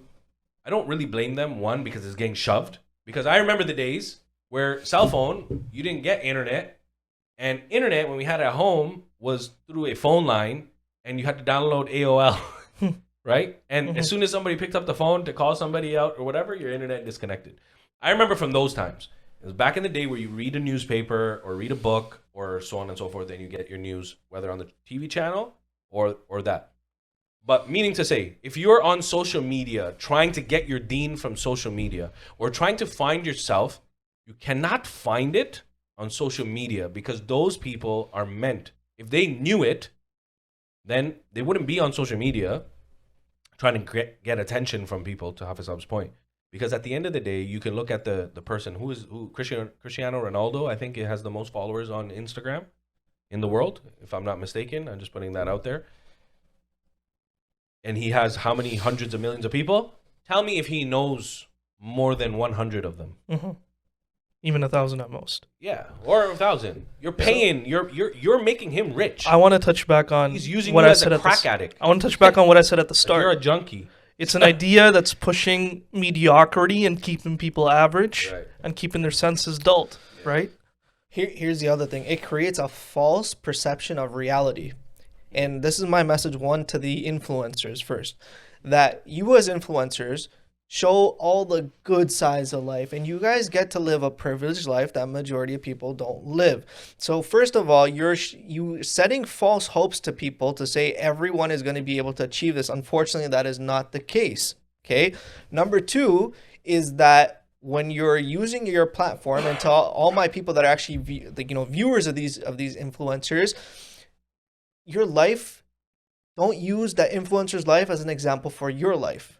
I don't really blame them, one, because it's getting shoved. Because I remember the days where cell phone, you didn't get internet. And internet, when we had it at home, was through a phone line. And you had to download AOL, right? And as soon as somebody picked up the phone to call somebody out or whatever, your internet disconnected. I remember from those times. It was back in the day where you read a newspaper or read a book or so on and so forth, and you get your news, whether on the TV channel or that. But meaning to say, if you're on social media trying to get your deen from social media or trying to find yourself, you cannot find it on social media because those people are meant, if they knew it, then they wouldn't be on social media trying to get attention from people, to Hafiz Sab's point. Because at the end of the day, you can look at the person who Cristiano Ronaldo, I think it has the most followers on Instagram in the world, if I'm not mistaken. I'm just putting that out there. And he has how many hundreds of millions of people? Tell me if he knows more than 100 of them. Mm-hmm. Even 1,000 at most. Yeah, or 1,000. You're paying. You're making him rich. I want to touch back on. He's using what you I as said a crack addict. I want to touch back on what I said at the start. You're a junkie. It's an idea that's pushing mediocrity and keeping people average and keeping their senses dulled. Right. Here's the other thing. It creates a false perception of reality, and this is my message. One, to the influencers first, that you as influencers show all the good sides of life, and you guys get to live a privileged life that majority of people don't live. So first of all, you're setting false hopes to people to say everyone is going to be able to achieve this. Unfortunately, that is not the case. Okay. Number two is that when you're using your platform, and to all my people that are actually viewers of these influencers, your life, don't use that influencer's life as an example for your life.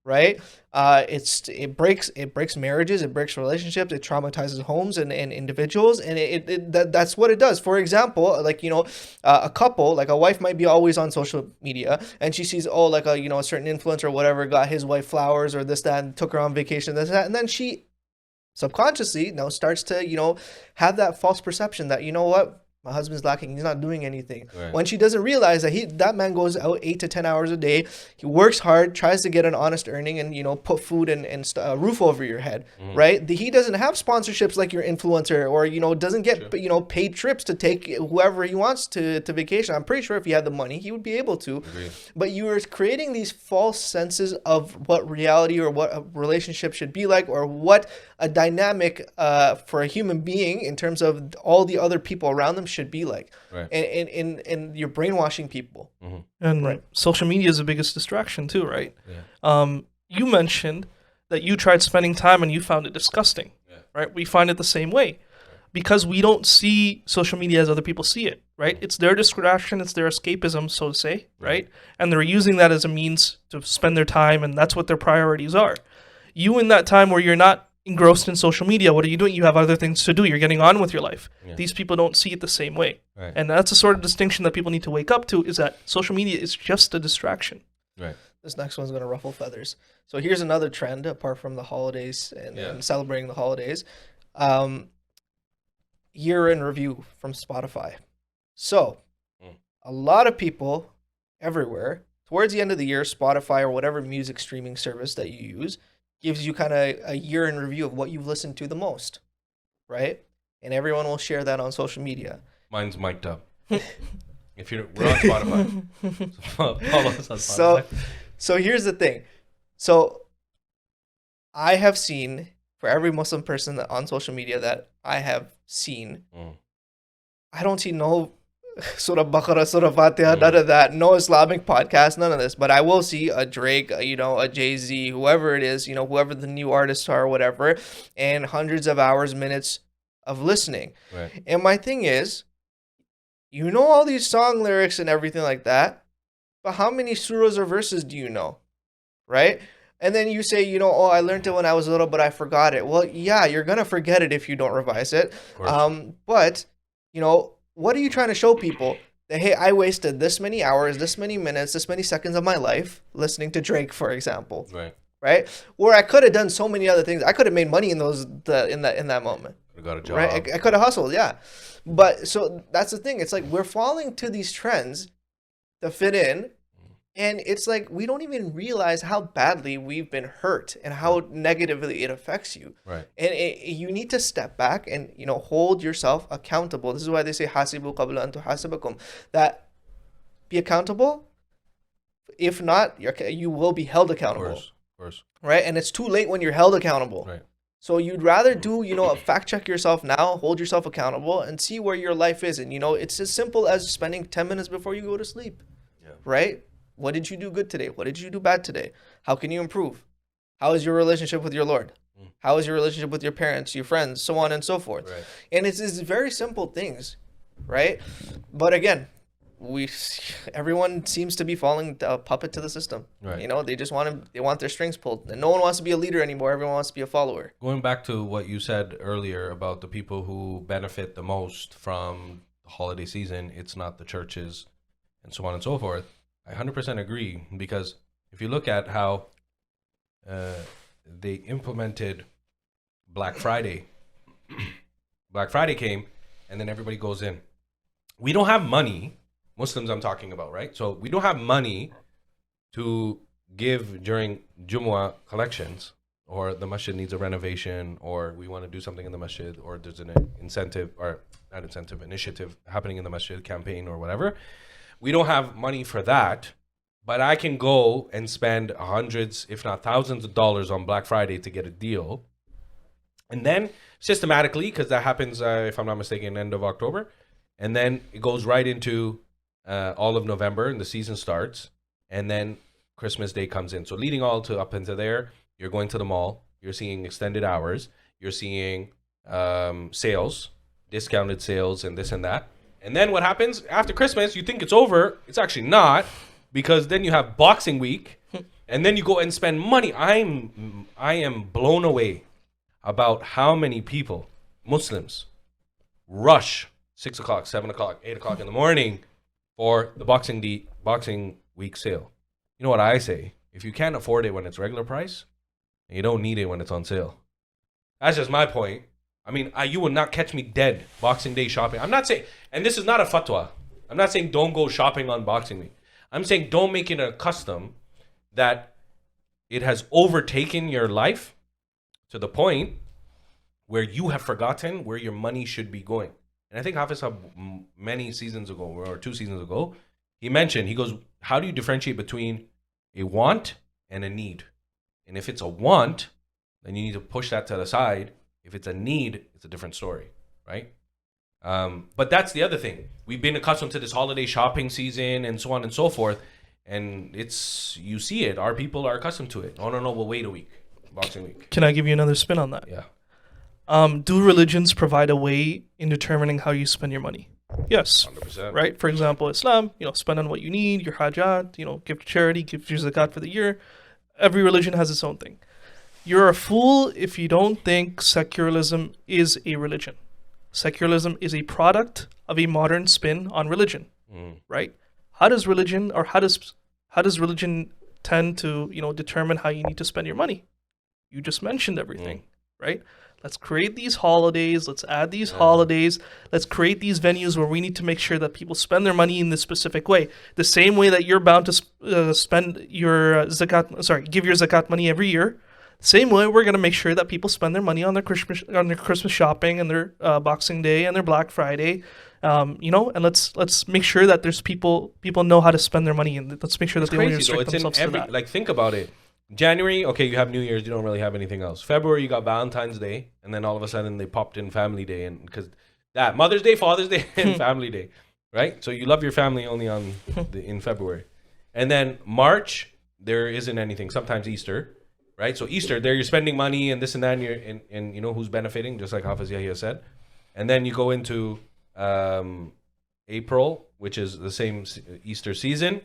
Right? It breaks marriages, it breaks relationships, it traumatizes homes and individuals, and that's what it does. For example, a couple, like a wife might be always on social media, and she sees, a certain influencer or whatever got his wife flowers or this, that, and took her on vacation, this, that, and then she subconsciously starts to, have that false perception that, you know what, my husband's lacking, he's not doing anything. Right. When she doesn't realize that man goes out 8 to 10 hours a day, he works hard, tries to get an honest earning and, put food and a roof over your head, right? He doesn't have sponsorships like your influencer, or, doesn't get, paid trips to take whoever he wants to vacation. I'm pretty sure if he had the money, he would be able to. Agreed. But you are creating these false senses of what reality or what a relationship should be like, or what a dynamic for a human being in terms of all the other people around them should be like. Right. And you're brainwashing people. Mm-hmm. And social media is the biggest distraction too, right? Yeah. You mentioned that you tried spending time and you found it disgusting, right? We find it the same way because we don't see social media as other people see it, right? It's their distraction, it's their escapism, so to say, right? And they're using that as a means to spend their time, and that's what their priorities are. You, in that time where you're not engrossed in social media, what are you doing? You have other things to do. You're getting on with your life. Yeah. These people don't see it the same way. Right. And that's a sort of distinction that people need to wake up to, is that social media is just a distraction. Right. This next one's going to ruffle feathers. So here's another trend, apart from the holidays and celebrating the holidays. Year in review from Spotify. So a lot of people everywhere, towards the end of the year, Spotify or whatever music streaming service that you use gives you kind of a year in review of what you've listened to the most, right? And everyone will share that on social media. Mine's mic'd up. We're on Spotify. So follow us on Spotify. So here's the thing. So I have seen, for every Muslim person on social media that I have seen, I don't see no Surah Baqarah, Surah Fatiha, none of that, no Islamic podcast, none of this. But I will see a Drake, a Jay-Z, whoever it is, whoever the new artists are or whatever, and hundreds of hours, minutes of listening. Right. And my thing is, You know all these song lyrics and everything like that, but how many surahs or verses do you know? Right? And then you say, oh, I learned it when I was little, but I forgot it. Well, yeah, you're going to forget it if you don't revise it. But, what are you trying to show people? That, hey, I wasted this many hours, this many minutes, this many seconds of my life listening to Drake, for example. Right? Where I could have done so many other things. I could have made money in that moment. I got a job. Right? I could have hustled, yeah. But so that's the thing. It's like we're falling to these trends to fit in. And it's like we don't even realize how badly we've been hurt and how negatively it affects you. Right. And you need to step back and hold yourself accountable. This is why they say hasibu qabla an tuhasabakum. That be accountable. If not, you will be held accountable. Of course. Right? And it's too late when you're held accountable. Right. So you'd rather do, fact check yourself now, hold yourself accountable, and see where your life is. And, it's as simple as spending 10 minutes before you go to sleep. Yeah. Right? What did you do good today? What did you do bad today? How can you improve? How is your relationship with your Lord? How is your relationship with your parents, your friends, so on and so forth? Right. And it's very simple things, right? But again, everyone seems to be falling a puppet to the system. Right. They want their strings pulled, and no one wants to be a leader anymore. Everyone wants to be a follower. Going back to what you said earlier about the people who benefit the most from the holiday season, it's not the churches and so on and so forth. I 100% agree, because if you look at how they implemented Black Friday, Black Friday came and then everybody goes in. We don't have money. Muslims I'm talking about, right? So we don't have money to give during Jumu'ah collections, or the masjid needs a renovation, or we want to do something in the masjid, or there's an incentive, or not incentive, initiative happening in the masjid, campaign or whatever. We don't have money for that, but I can go and spend hundreds, if not thousands of dollars on Black Friday to get a deal. And then systematically, because that happens, if I'm not mistaken, end of October, and then it goes right into all of November, and the season starts, and then Christmas Day comes in. So leading all to up into there, you're going to the mall, you're seeing extended hours, you're seeing sales, discounted sales, and this and that. And then what happens after Christmas? You think it's over. It's actually not, because then you have Boxing Week, and then you go and spend money. I am blown away about how many people, Muslims, rush 6 o'clock, 7 o'clock, 8 o'clock in the morning for the Boxing Week sale. You know what I say? If you can't afford it when it's regular price, and you don't need it when it's on sale. That's just my point. I mean, you will not catch me dead Boxing Day shopping. I'm not saying, and this is not a fatwa, I'm not saying don't go shopping on Boxing Week. I'm saying don't make it a custom that it has overtaken your life to the point where you have forgotten where your money should be going. And I think Hafiz, many seasons ago, or 2 seasons ago, he goes, how do you differentiate between a want and a need? And if it's a want, then you need to push that to the side. If it's a need, it's a different story, right? But that's the other thing. We've been accustomed to this holiday shopping season and so on and so forth. And you see it. Our people are accustomed to it. Oh, no, we'll wait a week. Boxing Week. Can I give you another spin on that? Yeah. Do religions provide a way in determining how you spend your money? Yes. 100%. Right? For example, Islam, spend on what you need, your hajat, give to charity, give your zakat for the year. Every religion has its own thing. You're a fool if you don't think secularism is a religion. Secularism is a product of a modern spin on religion, right? How does religion tend to, determine how you need to spend your money? You just mentioned everything, right? Let's create these holidays. Let's add these holidays. Let's create these venues where we need to make sure that people spend their money in this specific way. The same way that you're bound to spend your give your zakat money every year. Same way, we're going to make sure that people spend their money on their Christmas shopping and their Boxing Day and their Black Friday, and let's make sure that there's people know how to spend their money, and let's make sure that they only restrict themselves to that. Like, think about it. January, okay, you have New Year's, you don't really have anything else. February, you got Valentine's Day, and then all of a sudden they popped in Family Day, and because that Mother's Day, Father's Day, and Family Day, right? So you love your family only in February, and then March there isn't anything. Sometimes Easter. Right, so Easter, there you're spending money and this and that, and you know who's benefiting, just like Hafiz Yahya said. And then you go into April, which is the same Easter season.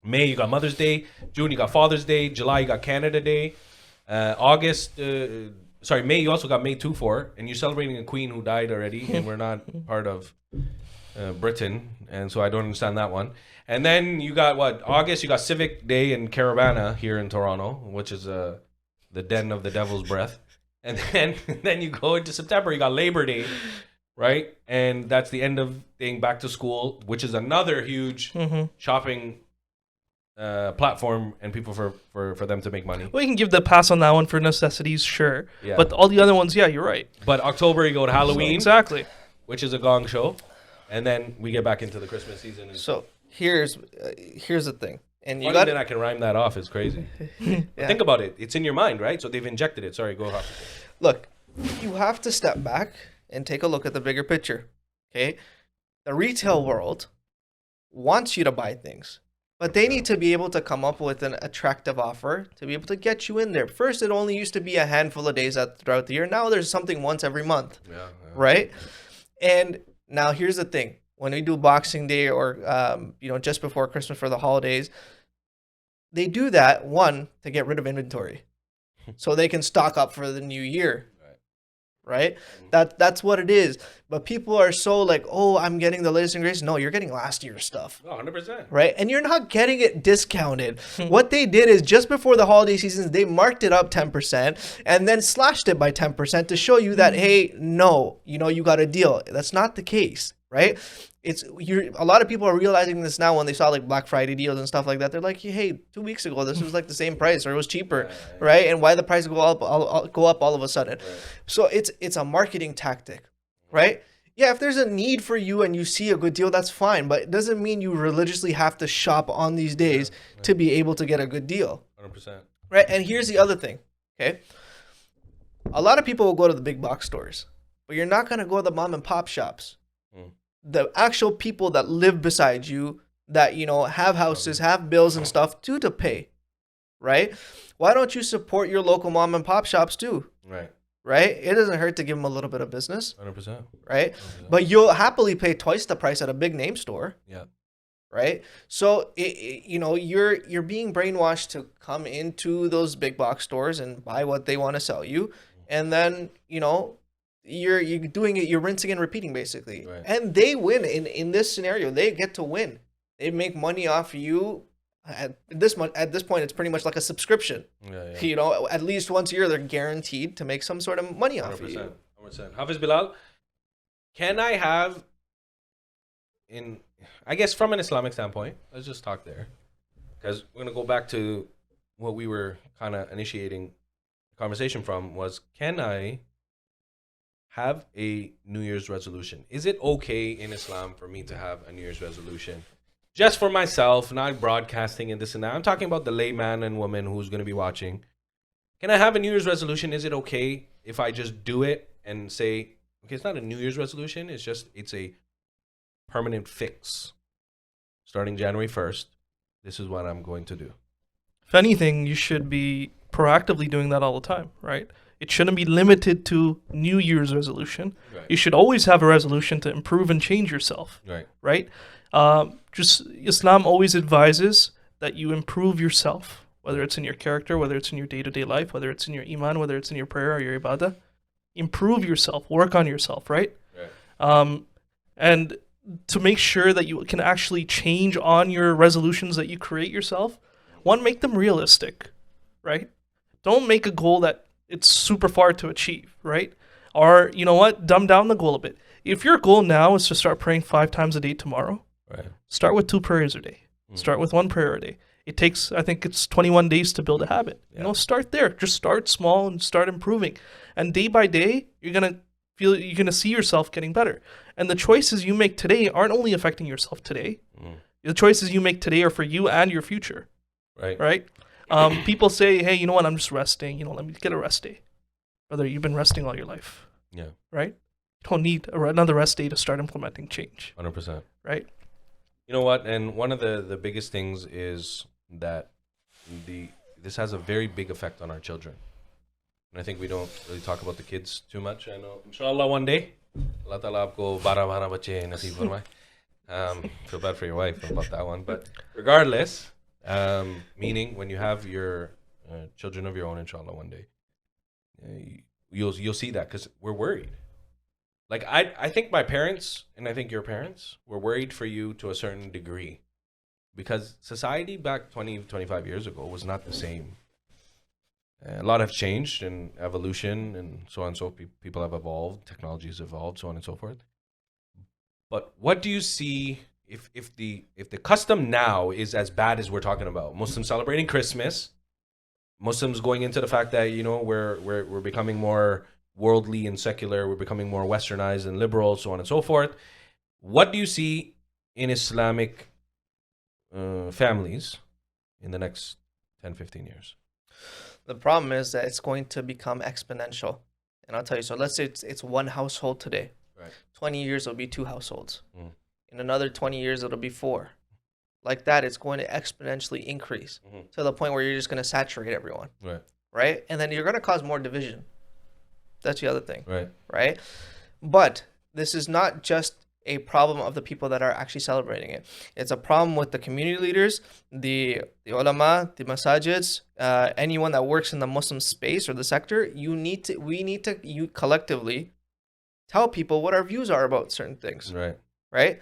May, you got Mother's Day. June, you got Father's Day. July, you got Canada Day. May, you also got May 2-4, and you're celebrating a queen who died already, and we're not part of Britain, and so I don't understand that one. And then you got August, you got Civic Day in Caravana here in Toronto, which is the den of the devil's breath. And then you go into September, you got Labor Day, right? And that's the end of being back to school, which is another huge shopping platform and people for them to make money. Well, you can give the pass on that one for necessities, sure. Yeah. But all the other ones, yeah, you're right. But October, you go to Halloween. Exactly. Which is a gong show. And then we get back into the Christmas season. So here's the thing. And you got that I can rhyme that off is crazy. Yeah. Think about it. It's in your mind, right? So they've injected it. Sorry, go ahead. Look, you have to step back and take a look at the bigger picture. Okay? The retail world wants you to buy things. But they need to be able to come up with an attractive offer to be able to get you in there. First, it only used to be a handful of days throughout the year. Now there's something once every month, right? And now here's the thing. When we do Boxing Day or, just before Christmas for the holidays, they do that, one, to get rid of inventory so they can stock up for the new year. Right? That's what it is. But people are so like, oh, I'm getting the latest and greatest. No, you're getting last year's stuff. Oh, 100%. Right? And you're not getting it discounted. What they did is just before the holiday seasons, they marked it up 10% and then slashed it by 10% to show you that, hey, no, you got a deal. That's not the case, right? A lot of people are realizing this now when they saw like Black Friday deals and stuff like that. They're like, hey, 2 weeks ago this was like the same price or it was cheaper, right? And why the price go up all of a sudden? Right. So it's a marketing tactic, right? Yeah, if there's a need for you and you see a good deal, that's fine, but it doesn't mean you religiously have to shop on these days to be able to get a good deal. 100%. Right? And here's the other thing, okay? A lot of people will go to the big box stores, but you're not going to go to the mom and pop shops. The actual people that live beside you that, have houses, have bills and stuff to pay, right? Why don't you support your local mom and pop shops too? Right? It doesn't hurt to give them a little bit of business. 100%. Right? 100%. But you'll happily pay twice the price at a big name store. Yeah. Right? So, you're being brainwashed to come into those big box stores and buy what they want to sell you. And then, you're doing it, you're rinsing and repeating basically. Right. And they win in this scenario. They get to win. They make money off you. At this point, it's pretty much like a subscription. Yeah. At least once a year, they're guaranteed to make some sort of money off of you. 100%. Hafiz, Bilal, can I have, I guess from an Islamic standpoint, let's just talk there. Because we're going to go back to what we were kind of initiating the conversation from was, can I have a New Year's resolution? Is it okay in Islam for me to have a New Year's resolution? Just for myself, not broadcasting and this and that. I'm talking about the layman and woman who's going to be watching. Can I have a New Year's resolution? Is it okay if I just do it and say, okay, it's not a New Year's resolution. It's a permanent fix. Starting January 1st, this is what I'm going to do. If anything, you should be proactively doing that all the time, right? It shouldn't be limited to New Year's resolution. Right. You should always have a resolution to improve and change yourself. Right? Just Islam always advises that you improve yourself, whether it's in your character, whether it's in your day-to-day life, whether it's in your iman, whether it's in your prayer or your ibadah. Improve yourself, work on yourself, right? And to make sure that you can actually change on your resolutions that you create yourself, one, make them realistic, right? Don't make a goal that it's super far to achieve, right? Or, dumb down the goal a bit. If your goal now is to start praying 5 times a day tomorrow, start with 2 prayers a day. Start with 1 prayer a day. It takes, I think it's 21 days to build a habit. Start there. Just start small and start improving. And day by day, you're going to see yourself getting better. And the choices you make today aren't only affecting yourself today. The choices you make today are for you and your future. Right? People say, hey, you know what? I'm just resting. Let me get a rest day. Brother, you've been resting all your life. Yeah. Right? You don't need another rest day to start implementing change. 100%. Right? You know what? And one of the biggest things is that this has a very big effect on our children. And I think we don't really talk about the kids too much. I know, inshallah, one day, Allah Ta'ala aapko 12 bache naseeb farmaye. Feel bad for your wife about that one, but regardless, meaning when you have your children of your own, inshallah, one day, you'll see that because we're worried. Like I think my parents and I think your parents were worried for you to a certain degree because society back 20, 25 years ago was not the same. A lot have changed in evolution and so on. So people have evolved, technology has evolved, so on and so forth. But what do you see if the custom now is as bad as we're talking about? Muslims celebrating Christmas, Muslims going into the fact that we're becoming more worldly and secular, we're becoming more westernized and liberal, so on and so forth. What do you see in Islamic families in the next 10, 15 years? The problem is that it's going to become exponential. And I'll tell you, so let's say it's one household today. Right. 20 years, it'll be 2 households. In another 20 years, it'll be 4. Like that, it's going to exponentially increase to the point where you're just going to saturate everyone. Right. Right? And then you're going to cause more division. That's the other thing. Right. Right? But this is not just a problem of the people that are actually celebrating it. It's a problem with the community leaders, the ulama, the masajids, anyone that works in the Muslim space or the sector. We need to collectively tell people what our views are about certain things. Right. Right?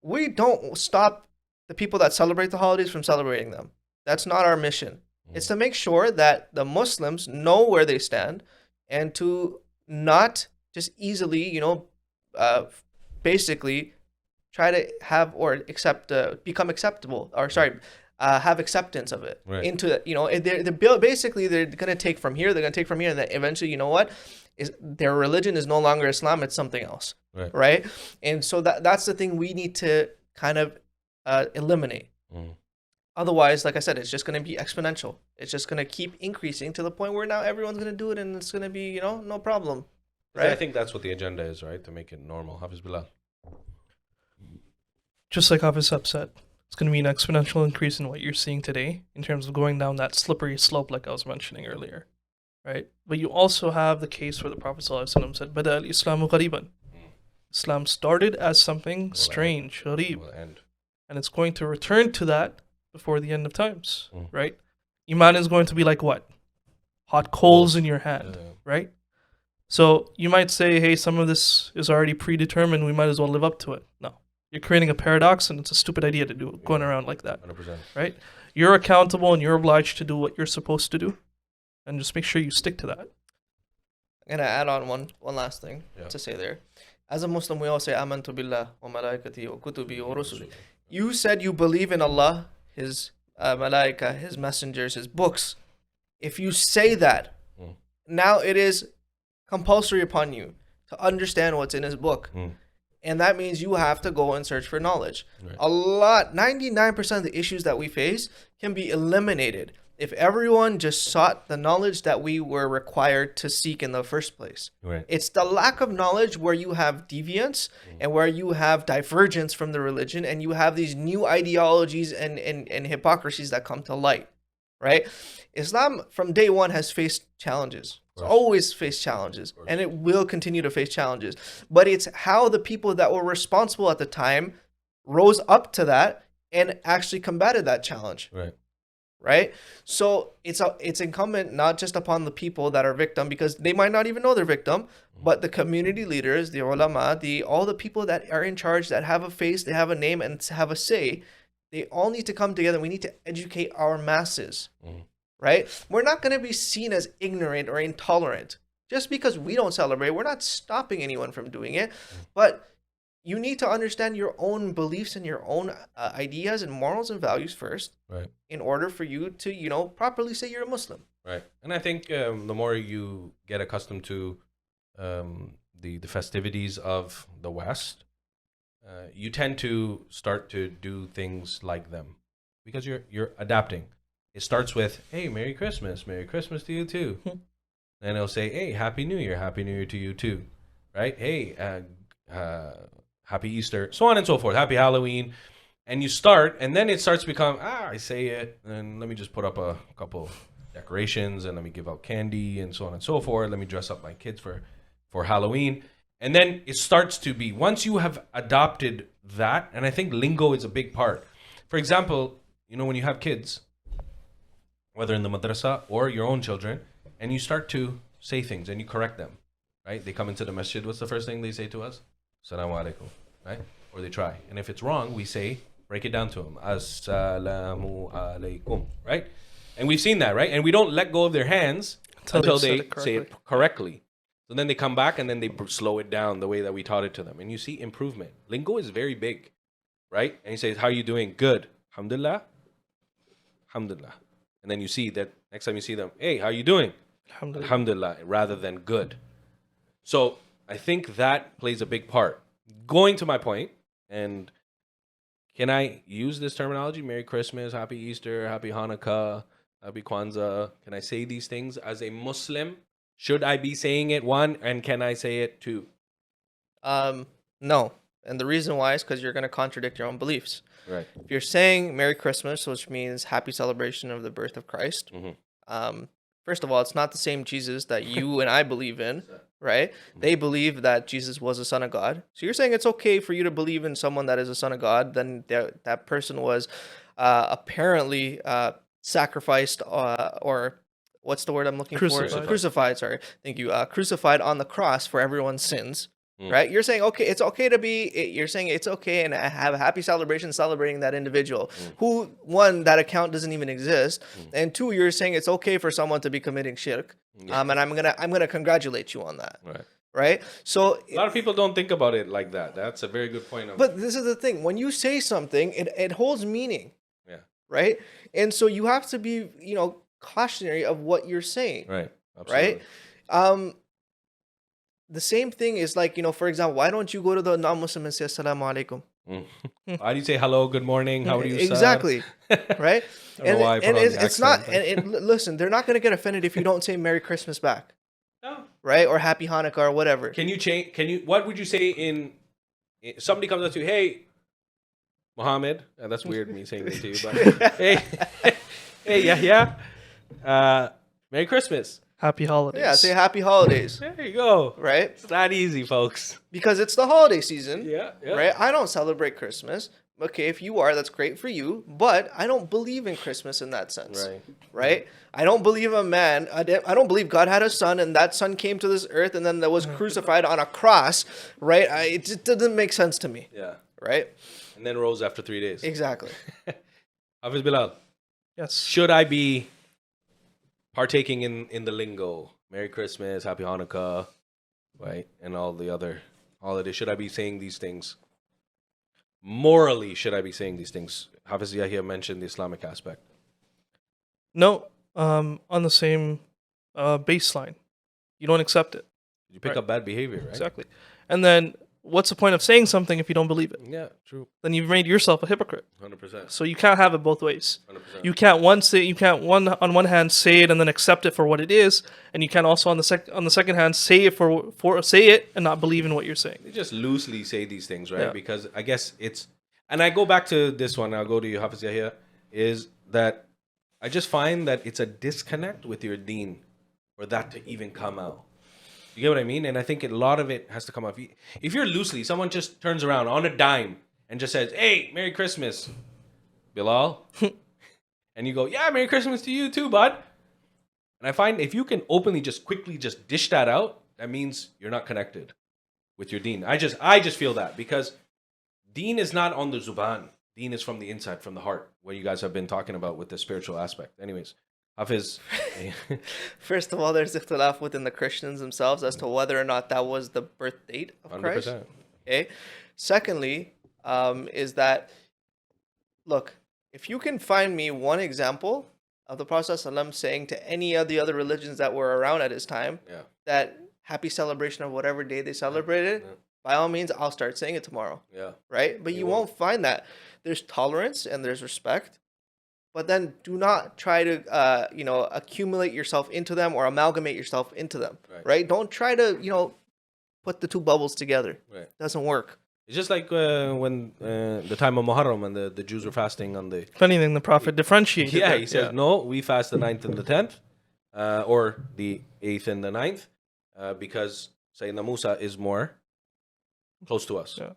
We don't stop the people that celebrate the holidays from celebrating them. That's not our mission. It's to make sure that the Muslims know where they stand and to not just easily, basically try to have or accept, become acceptable, or have acceptance of it. Right. Into, they're basically they're going to take from here, and then eventually, their religion is no longer Islam, it's something else. Right? And so that's the thing we need to kind of eliminate. Otherwise, like I said, it's just going to be exponential. It's just going to keep increasing to the point where now everyone's going to do it and it's going to be, no problem. Right? I think that's what the agenda is, right? To make it normal. Hafiz, Bilal. Just like Hafiz said, it's going to be an exponential increase in what you're seeing today in terms of going down that slippery slope like I was mentioning earlier. Right? But you also have the case where the Prophet ﷺ said, Bada al-Islamu ghariban. Islam started as something strange, gharib. And it's going to return to that before the end of times, right? Iman is going to be like what? Hot coals in your hand, right? So you might say, hey, some of this is already predetermined. We might as well live up to it. No. You're creating a paradox, and it's a stupid idea to do it, going around like that, 100%. Right? You're accountable, and you're obliged to do what you're supposed to do, and just make sure you stick to that. I'm going to add on one last thing to say there. As a Muslim, we all say, Amantu billah wa malaikati wa kutubi wa rusuli. You said you believe in Allah, His malaika, His messengers, His books. If you say that, now it is compulsory upon you to understand what's in His book. And that means you have to go and search for knowledge. Right. 99% of the issues that we face can be eliminated if everyone just sought the knowledge that we were required to seek in the first place. Right. It's the lack of knowledge where you have deviance and where you have divergence from the religion and you have these new ideologies and hypocrisies that come to light, right? Islam from day one has faced challenges. It's always faced challenges and it will continue to face challenges. But it's how the people that were responsible at the time rose up to that and actually combated that challenge. Right? So it's incumbent not just upon the people that are victim, because they might not even know they're victim, but the community leaders, the ulama, all the people that are in charge, that have a face, they have a name, and have a say. They all need to come together. We need to educate our masses. Right? We're not going to be seen as ignorant or intolerant. Just because we don't celebrate, we're not stopping anyone from doing it. But you need to understand your own beliefs and your own ideas and morals and values first, in order for you to, properly say you're a Muslim. Right. And I think the more you get accustomed to the festivities of the West, you tend to start to do things like them because you're adapting. It starts with, hey, Merry Christmas to you too. Then it'll say, hey, Happy New Year to you too. Right? Hey, Happy Easter, so on and so forth. Happy Halloween. And you start, and then it starts to become, I say it, and let me just put up a couple decorations, and let me give out candy, and so on and so forth. Let me dress up my kids for Halloween. And then it starts to be, once you have adopted that, and I think lingo is a big part. For example, you know, when you have kids, whether in the madrasa or your own children, and you start to say things and you correct them, right? They come into the masjid. What's the first thing they say to us? Assalamu alaikum, right? Or they try. And if it's wrong, we say, break it down to them. Assalamu alaikum, right? And we've seen that, right? And we don't let go of their hands until they say it correctly. So then they come back and then they slow it down the way that we taught it to them. And you see improvement. Lingo is very big, right? And he says, how are you doing? Good. Alhamdulillah. Alhamdulillah. And then you see that next time you see them, hey, how are you doing? Alhamdulillah. Alhamdulillah, rather than good. So I think that plays a big part. Going to my point, and can I use this terminology? Merry Christmas, Happy Easter, Happy Hanukkah, Happy Kwanzaa. Can I say these things as a Muslim? Should I be saying it, one, and can I say it, two? No. And the reason why is because you're going to contradict your own beliefs. Right. If you're saying Merry Christmas, which means happy celebration of the birth of Christ, first of all, it's not the same Jesus that you and I believe in, right? They believe that Jesus was a son of God. So you're saying it's okay for you to believe in someone that is a son of God, then that person was apparently sacrificed or what's the word I'm looking for? Crucified, sorry. Thank you. Crucified on the cross for everyone's sins. Right? You're saying, okay, it's okay to be, you're saying it's okay and have a happy celebration celebrating that individual who, one, that account doesn't even exist. And two, you're saying it's okay for someone to be committing shirk. And I'm gonna congratulate you on that. Right? So a lot of people don't think about it like that. That's a very good point. But this is the thing. When you say something, it holds meaning. Yeah. Right? And so you have to be, cautionary of what you're saying. Right. Absolutely. Right? The same thing is like, for example, why don't you go to the non-Muslim and say Assalamu alaikum? Why do you say hello, good morning, how are you, exactly, right? And it's not, listen, they're not going to get offended if you don't say Merry Christmas back. No. Right? Or Happy Hanukkah or whatever. Can you change, what would you say in somebody comes up to you, hey, Muhammad, and that's weird me saying this to you, but hey, Yahya, Merry Christmas. Happy holidays. Yeah, say happy holidays. There you go. Right? It's that easy, folks. Because it's the holiday season. Yeah. Right? I don't celebrate Christmas. Okay, if you are, that's great for you. But I don't believe in Christmas in that sense. Right? I don't believe a man. I don't believe God had a son and that son came to this earth and then that was crucified on a cross. Right? It just doesn't make sense to me. Yeah. Right? And then rose after 3 days. Exactly. Hafiz Bilal. Yes. Should I be partaking in the lingo? Merry Christmas, Happy Hanukkah, right? And all the other holidays. Should I be saying these things? Morally, should I be saying these things? Hafiz Yahya mentioned the Islamic aspect. No, on the same baseline. You don't accept it. You pick up bad behavior, right? Exactly. And then what's the point of saying something if you don't believe it? Yeah, true. Then you've made yourself a hypocrite. 100%. So you can't have it both ways. 100%. You can't on one hand say it and then accept it for what it is, and you can't also on the second hand say it say it and not believe in what you're saying. They just loosely say these things, right? Yeah. Because I guess it's, and I go back to this one. I'll go to you, Hafiz Yahya. Is that I just find that it's a disconnect with your deen for that to even come out. You get what I mean? And I think a lot of it has to come off. If you're loosely, someone just turns around on a dime and just says, hey, Merry Christmas, Bilal. And you go, yeah, Merry Christmas to you too, bud. And I find if you can openly quickly dish that out, that means you're not connected with your deen. I just feel that because deen is not on the zuban. Deen is from the inside, from the heart, what you guys have been talking about with the spiritual aspect. Anyways. Hafiz. First of all, there's ikhtilaf within the Christians themselves as to whether or not that was the birth date of 100%. Christ. Okay. Secondly, is that, look, if you can find me one example of the Prophet ﷺ saying to any of the other religions that were around at his time that happy celebration of whatever day they celebrated, by all means, I'll start saying it tomorrow. Yeah. Right? But you won't find that. There's tolerance and there's respect. But then do not try to, accumulate yourself into them or amalgamate yourself into them, right? Don't try to, put the two bubbles together. Right. Doesn't work. It's just like when the time of Muharram and the Jews were fasting on the... If anything, the Prophet differentiated. Yeah, he says, no, we fast the 9th and the 10th, or the 8th and the 9th, because Sayyidina Musa is more close to us. Yeah.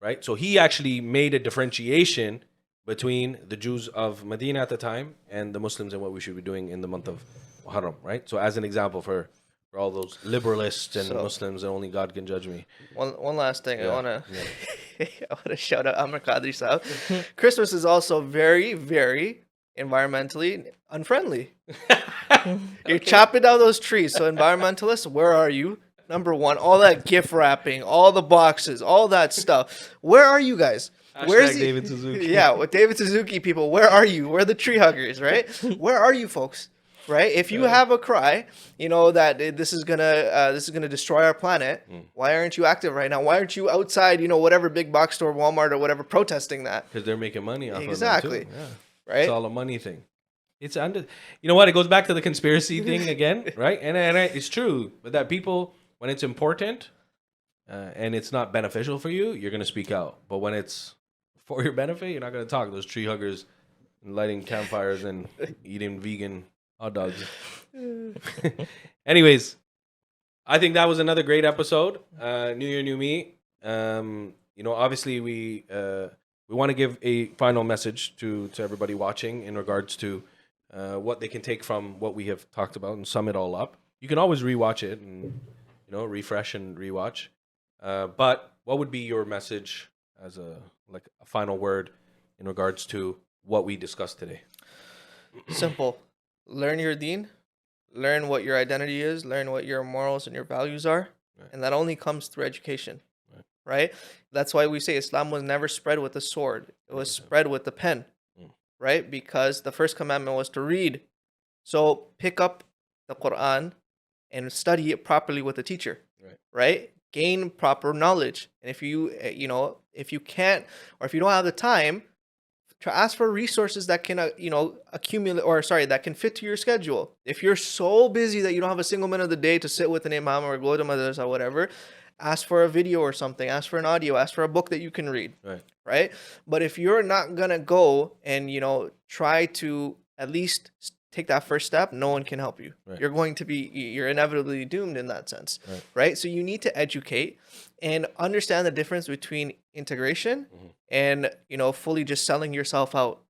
Right? So he actually made a differentiation between the Jews of Medina at the time and the Muslims and what we should be doing in the month of Muharram, right? So as an example for all those liberalists and Muslims, and only God can judge me. One last thing. I wanna shout out Amr Qadri Sahab. Christmas is also very, very environmentally unfriendly. You're chopping down those trees. So environmentalists, where are you? Number one, all that gift wrapping, all the boxes, all that stuff. Where are you guys? Where's David Suzuki? Yeah, with David Suzuki people, where are you? Where are the tree huggers, right? Where are you folks? Right? If you have a cry, that this is gonna destroy our planet. Why aren't you active right now? Why aren't you outside? Whatever big box store, Walmart, or whatever, protesting that? Because they're making money off exactly. of it too. Yeah. Right? It's all a money thing. It's under. You know what? It goes back to the conspiracy thing again, right? And it's true, but that people, when it's important and it's not beneficial for you, you're gonna speak out. But when it's for your benefit, you're not gonna talk. Those tree huggers, lighting campfires and eating vegan hot dogs. Anyways, I think that was another great episode. New Year, New Me. Obviously we want to give a final message to everybody watching in regards to what they can take from what we have talked about and sum it all up. You can always rewatch it and refresh and rewatch. But what would be your message as a final word in regards to what we discussed today? Simple. Learn your deen, learn what your identity is, learn what your morals and your values are, and that only comes through education, right? That's why we say Islam was never spread with a sword. It was spread with the pen, right? Because the first commandment was to read. So pick up the Quran and study it properly with a teacher, right? Gain proper knowledge. And if you can't, or if you don't have the time, to ask for resources that can, that can fit to your schedule. If you're so busy that you don't have a single minute of the day to sit with an imam or go to madrasa or whatever, ask for a video or something, ask for an audio, ask for a book that you can read, right? But if you're not going to go and, try to at least take that first step, no one can help you. You're inevitably doomed in that sense, right? So you need to educate and understand the difference between integration and, fully just selling yourself out,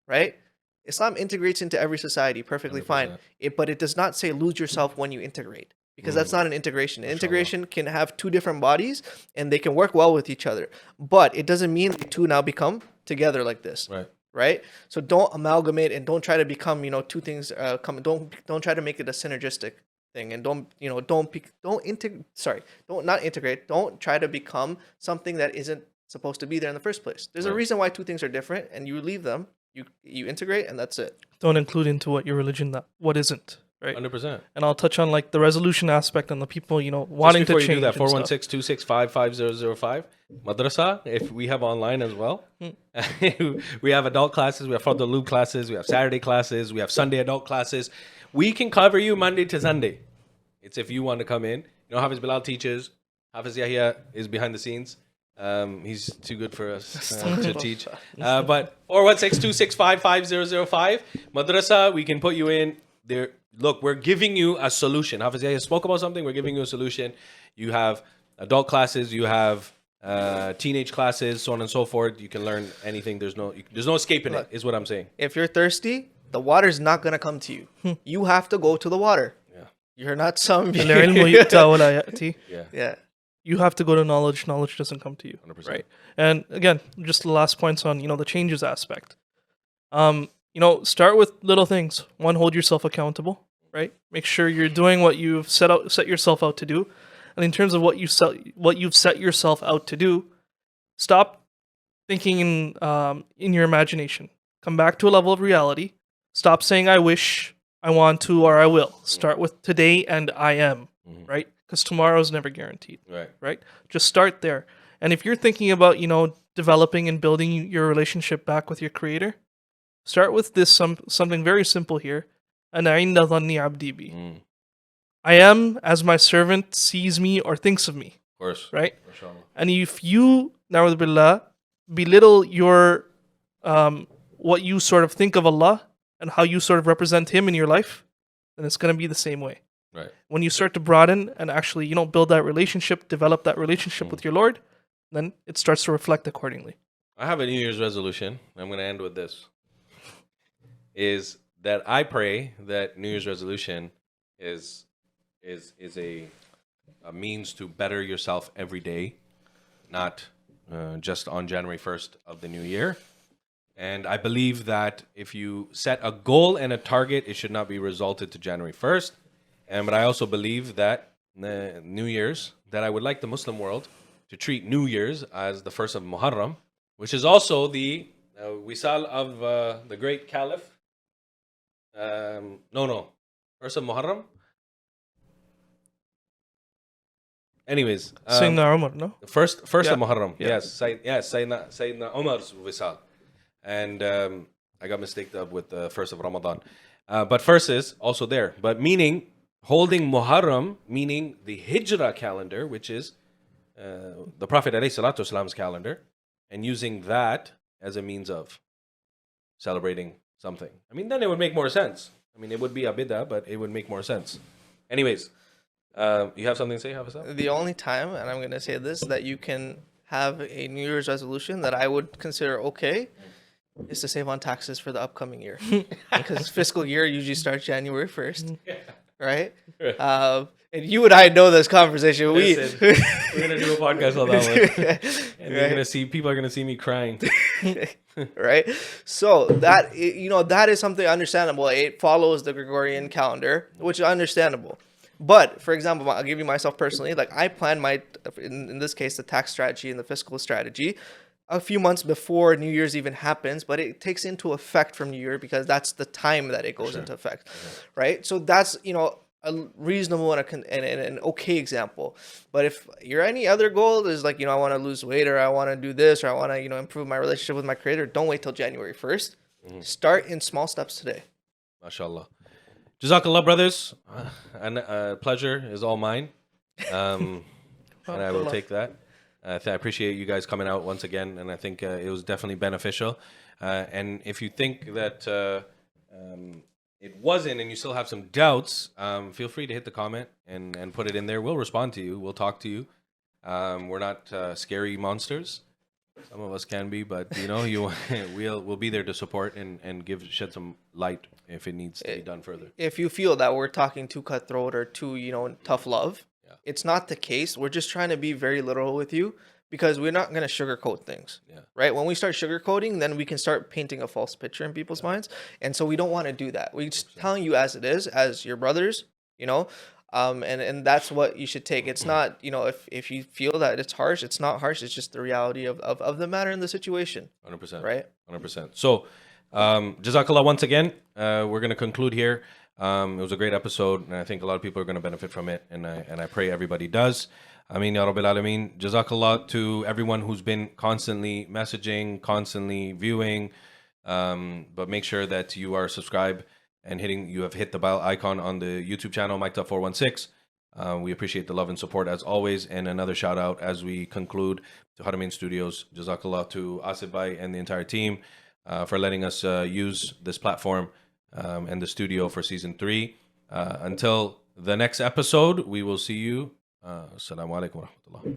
right? Islam integrates into every society perfectly 100%. Fine. But it does not say lose yourself when you integrate, because that's not an integration. Integration can have two different bodies and they can work well with each other, but it doesn't mean the two now become together like this. Right? So don't amalgamate and don't try to become, two things don't try to make it a synergistic thing, and don't try to become something that isn't supposed to be there in the first place. There's a reason why two things are different, and you leave them, you integrate, and that's it. Don't include into what isn't. Right. 100%. And I'll touch on the resolution aspect and the people, wanting to change. You do that, 416-265-5005. Madrasa, if we have online as well. We have adult classes, we have Fardul Lube classes, we have Saturday classes, we have Sunday adult classes. We can cover you Monday to Sunday. It's if you want to come in. Hafiz Bilal teaches. Hafiz Yahya is behind the scenes. He's too good for us to teach. But 416-265-5005. Madrasa, we can put you in there. Look, we're giving you a solution. Hafiz Yahya spoke about something. We're giving you a solution. You have adult classes. You have teenage classes, so on and so forth. You can learn anything. There's no escaping it, is what I'm saying. If you're thirsty, the water's not going to come to you. You have to go to the water. Yeah. You're not some... Yeah. You have to go to knowledge. Knowledge doesn't come to you. 100%. Right. And again, just the last points on, the changes aspect. Start with little things. One, hold yourself accountable, right? Make sure you're doing what you've set yourself out to do. And in terms of what you've set yourself out to do, stop thinking in your imagination. Come back to a level of reality. Stop saying I wish, I want to, or I will. Start with today and I am, right? Because tomorrow is never guaranteed, right? Just start there. And if you're thinking about, developing and building your relationship back with your Creator, start with this something very simple here. Ana inda dhanni abdi bi. I am as my servant sees me or thinks of me. Of course. Right? And if you, na'udhu billah, belittle your what you sort of think of Allah and how you sort of represent Him in your life, then it's going to be the same way. Right. When you start to broaden and actually, build that relationship, develop that relationship with your Lord, then it starts to reflect accordingly. I have a New Year's resolution. I'm going to end with this. Is that I pray that New Year's resolution is a means to better yourself every day, not just on January 1st of the new year. And I believe that if you set a goal and a target, it should not be resulted to January 1st. But I also believe that New Year's, that I would like the Muslim world to treat New Year's as the first of Muharram, which is also the wisal of the great Caliph. First of Muharram. Anyways, Sayyidina Omar, no? First of Muharram. Yeah. Yes, Sayyidina Omar's wisal. And I got mistaken up with the first of Ramadan. But first is also there. But meaning, holding Muharram, meaning the Hijrah calendar, which is the Prophet ﷺ's calendar, and using that as a means of celebrating something. I mean, then it would make more sense. I mean, it would be a bid'ah, but it would make more sense. Anyways, you have something to say, Hafiz? The only time, and I'm going to say this, that you can have a New Year's resolution that I would consider okay is to save on taxes for the upcoming year. Because fiscal year usually starts January 1st, right? And you and I know this conversation. We're going to do a podcast on that one. And you're going to see, people are going to see me crying. Right? So that, that is something understandable. It follows the Gregorian calendar, which is understandable. But, for example, I'll give you myself personally. Like, I plan my, in this case, the tax strategy and the fiscal strategy a few months before New Year's even happens, but it takes into effect from New Year because that's the time that it goes into effect, right? So that's, a reasonable and an okay example. But if your any other goal is like, I want to lose weight, or I want to do this, or I want to, improve my relationship with my creator, don't wait till January 1st. Start in small steps today. MashaAllah. Jazakallah, brothers. And pleasure is all mine. And I will take that. I appreciate you guys coming out once again, and I think it was definitely beneficial. And if you think that it wasn't and you still have some doubts, feel free to hit the comment and put it in there. We'll respond to you. We'll talk to you. We're not scary monsters. Some of us can be, but we'll be there to support and shed some light if it needs to be done further. If you feel that we're talking too cutthroat or too tough love, it's not the case. We're just trying to be very literal with you because we're not going to sugarcoat things, right? When we start sugarcoating, then we can start painting a false picture in people's minds, and so we don't want to do that. We're just telling you as it is, as your brothers, and that's what you should take. It's not, if you feel that it's harsh, it's not harsh. It's just the reality of the matter and the situation. 100%. Right? 100%. So, Jazakallah once again. We're going to conclude here. It was a great episode, and I think a lot of people are going to benefit from it, and I pray everybody does. Ameen ya Rabbil Alameen. Jazakallah to everyone who's been constantly messaging, constantly viewing, but make sure that you are subscribed and you have hit the bell icon on the YouTube channel, Mike 416. We appreciate the love and support as always. And another shout out as we conclude to Haramain Studios. Jazakallah to Asif Bhai and the entire team for letting us use this platform and the studio for season 3. Until the next episode, we will see you. Assalamu alaikum wa rahmatullah.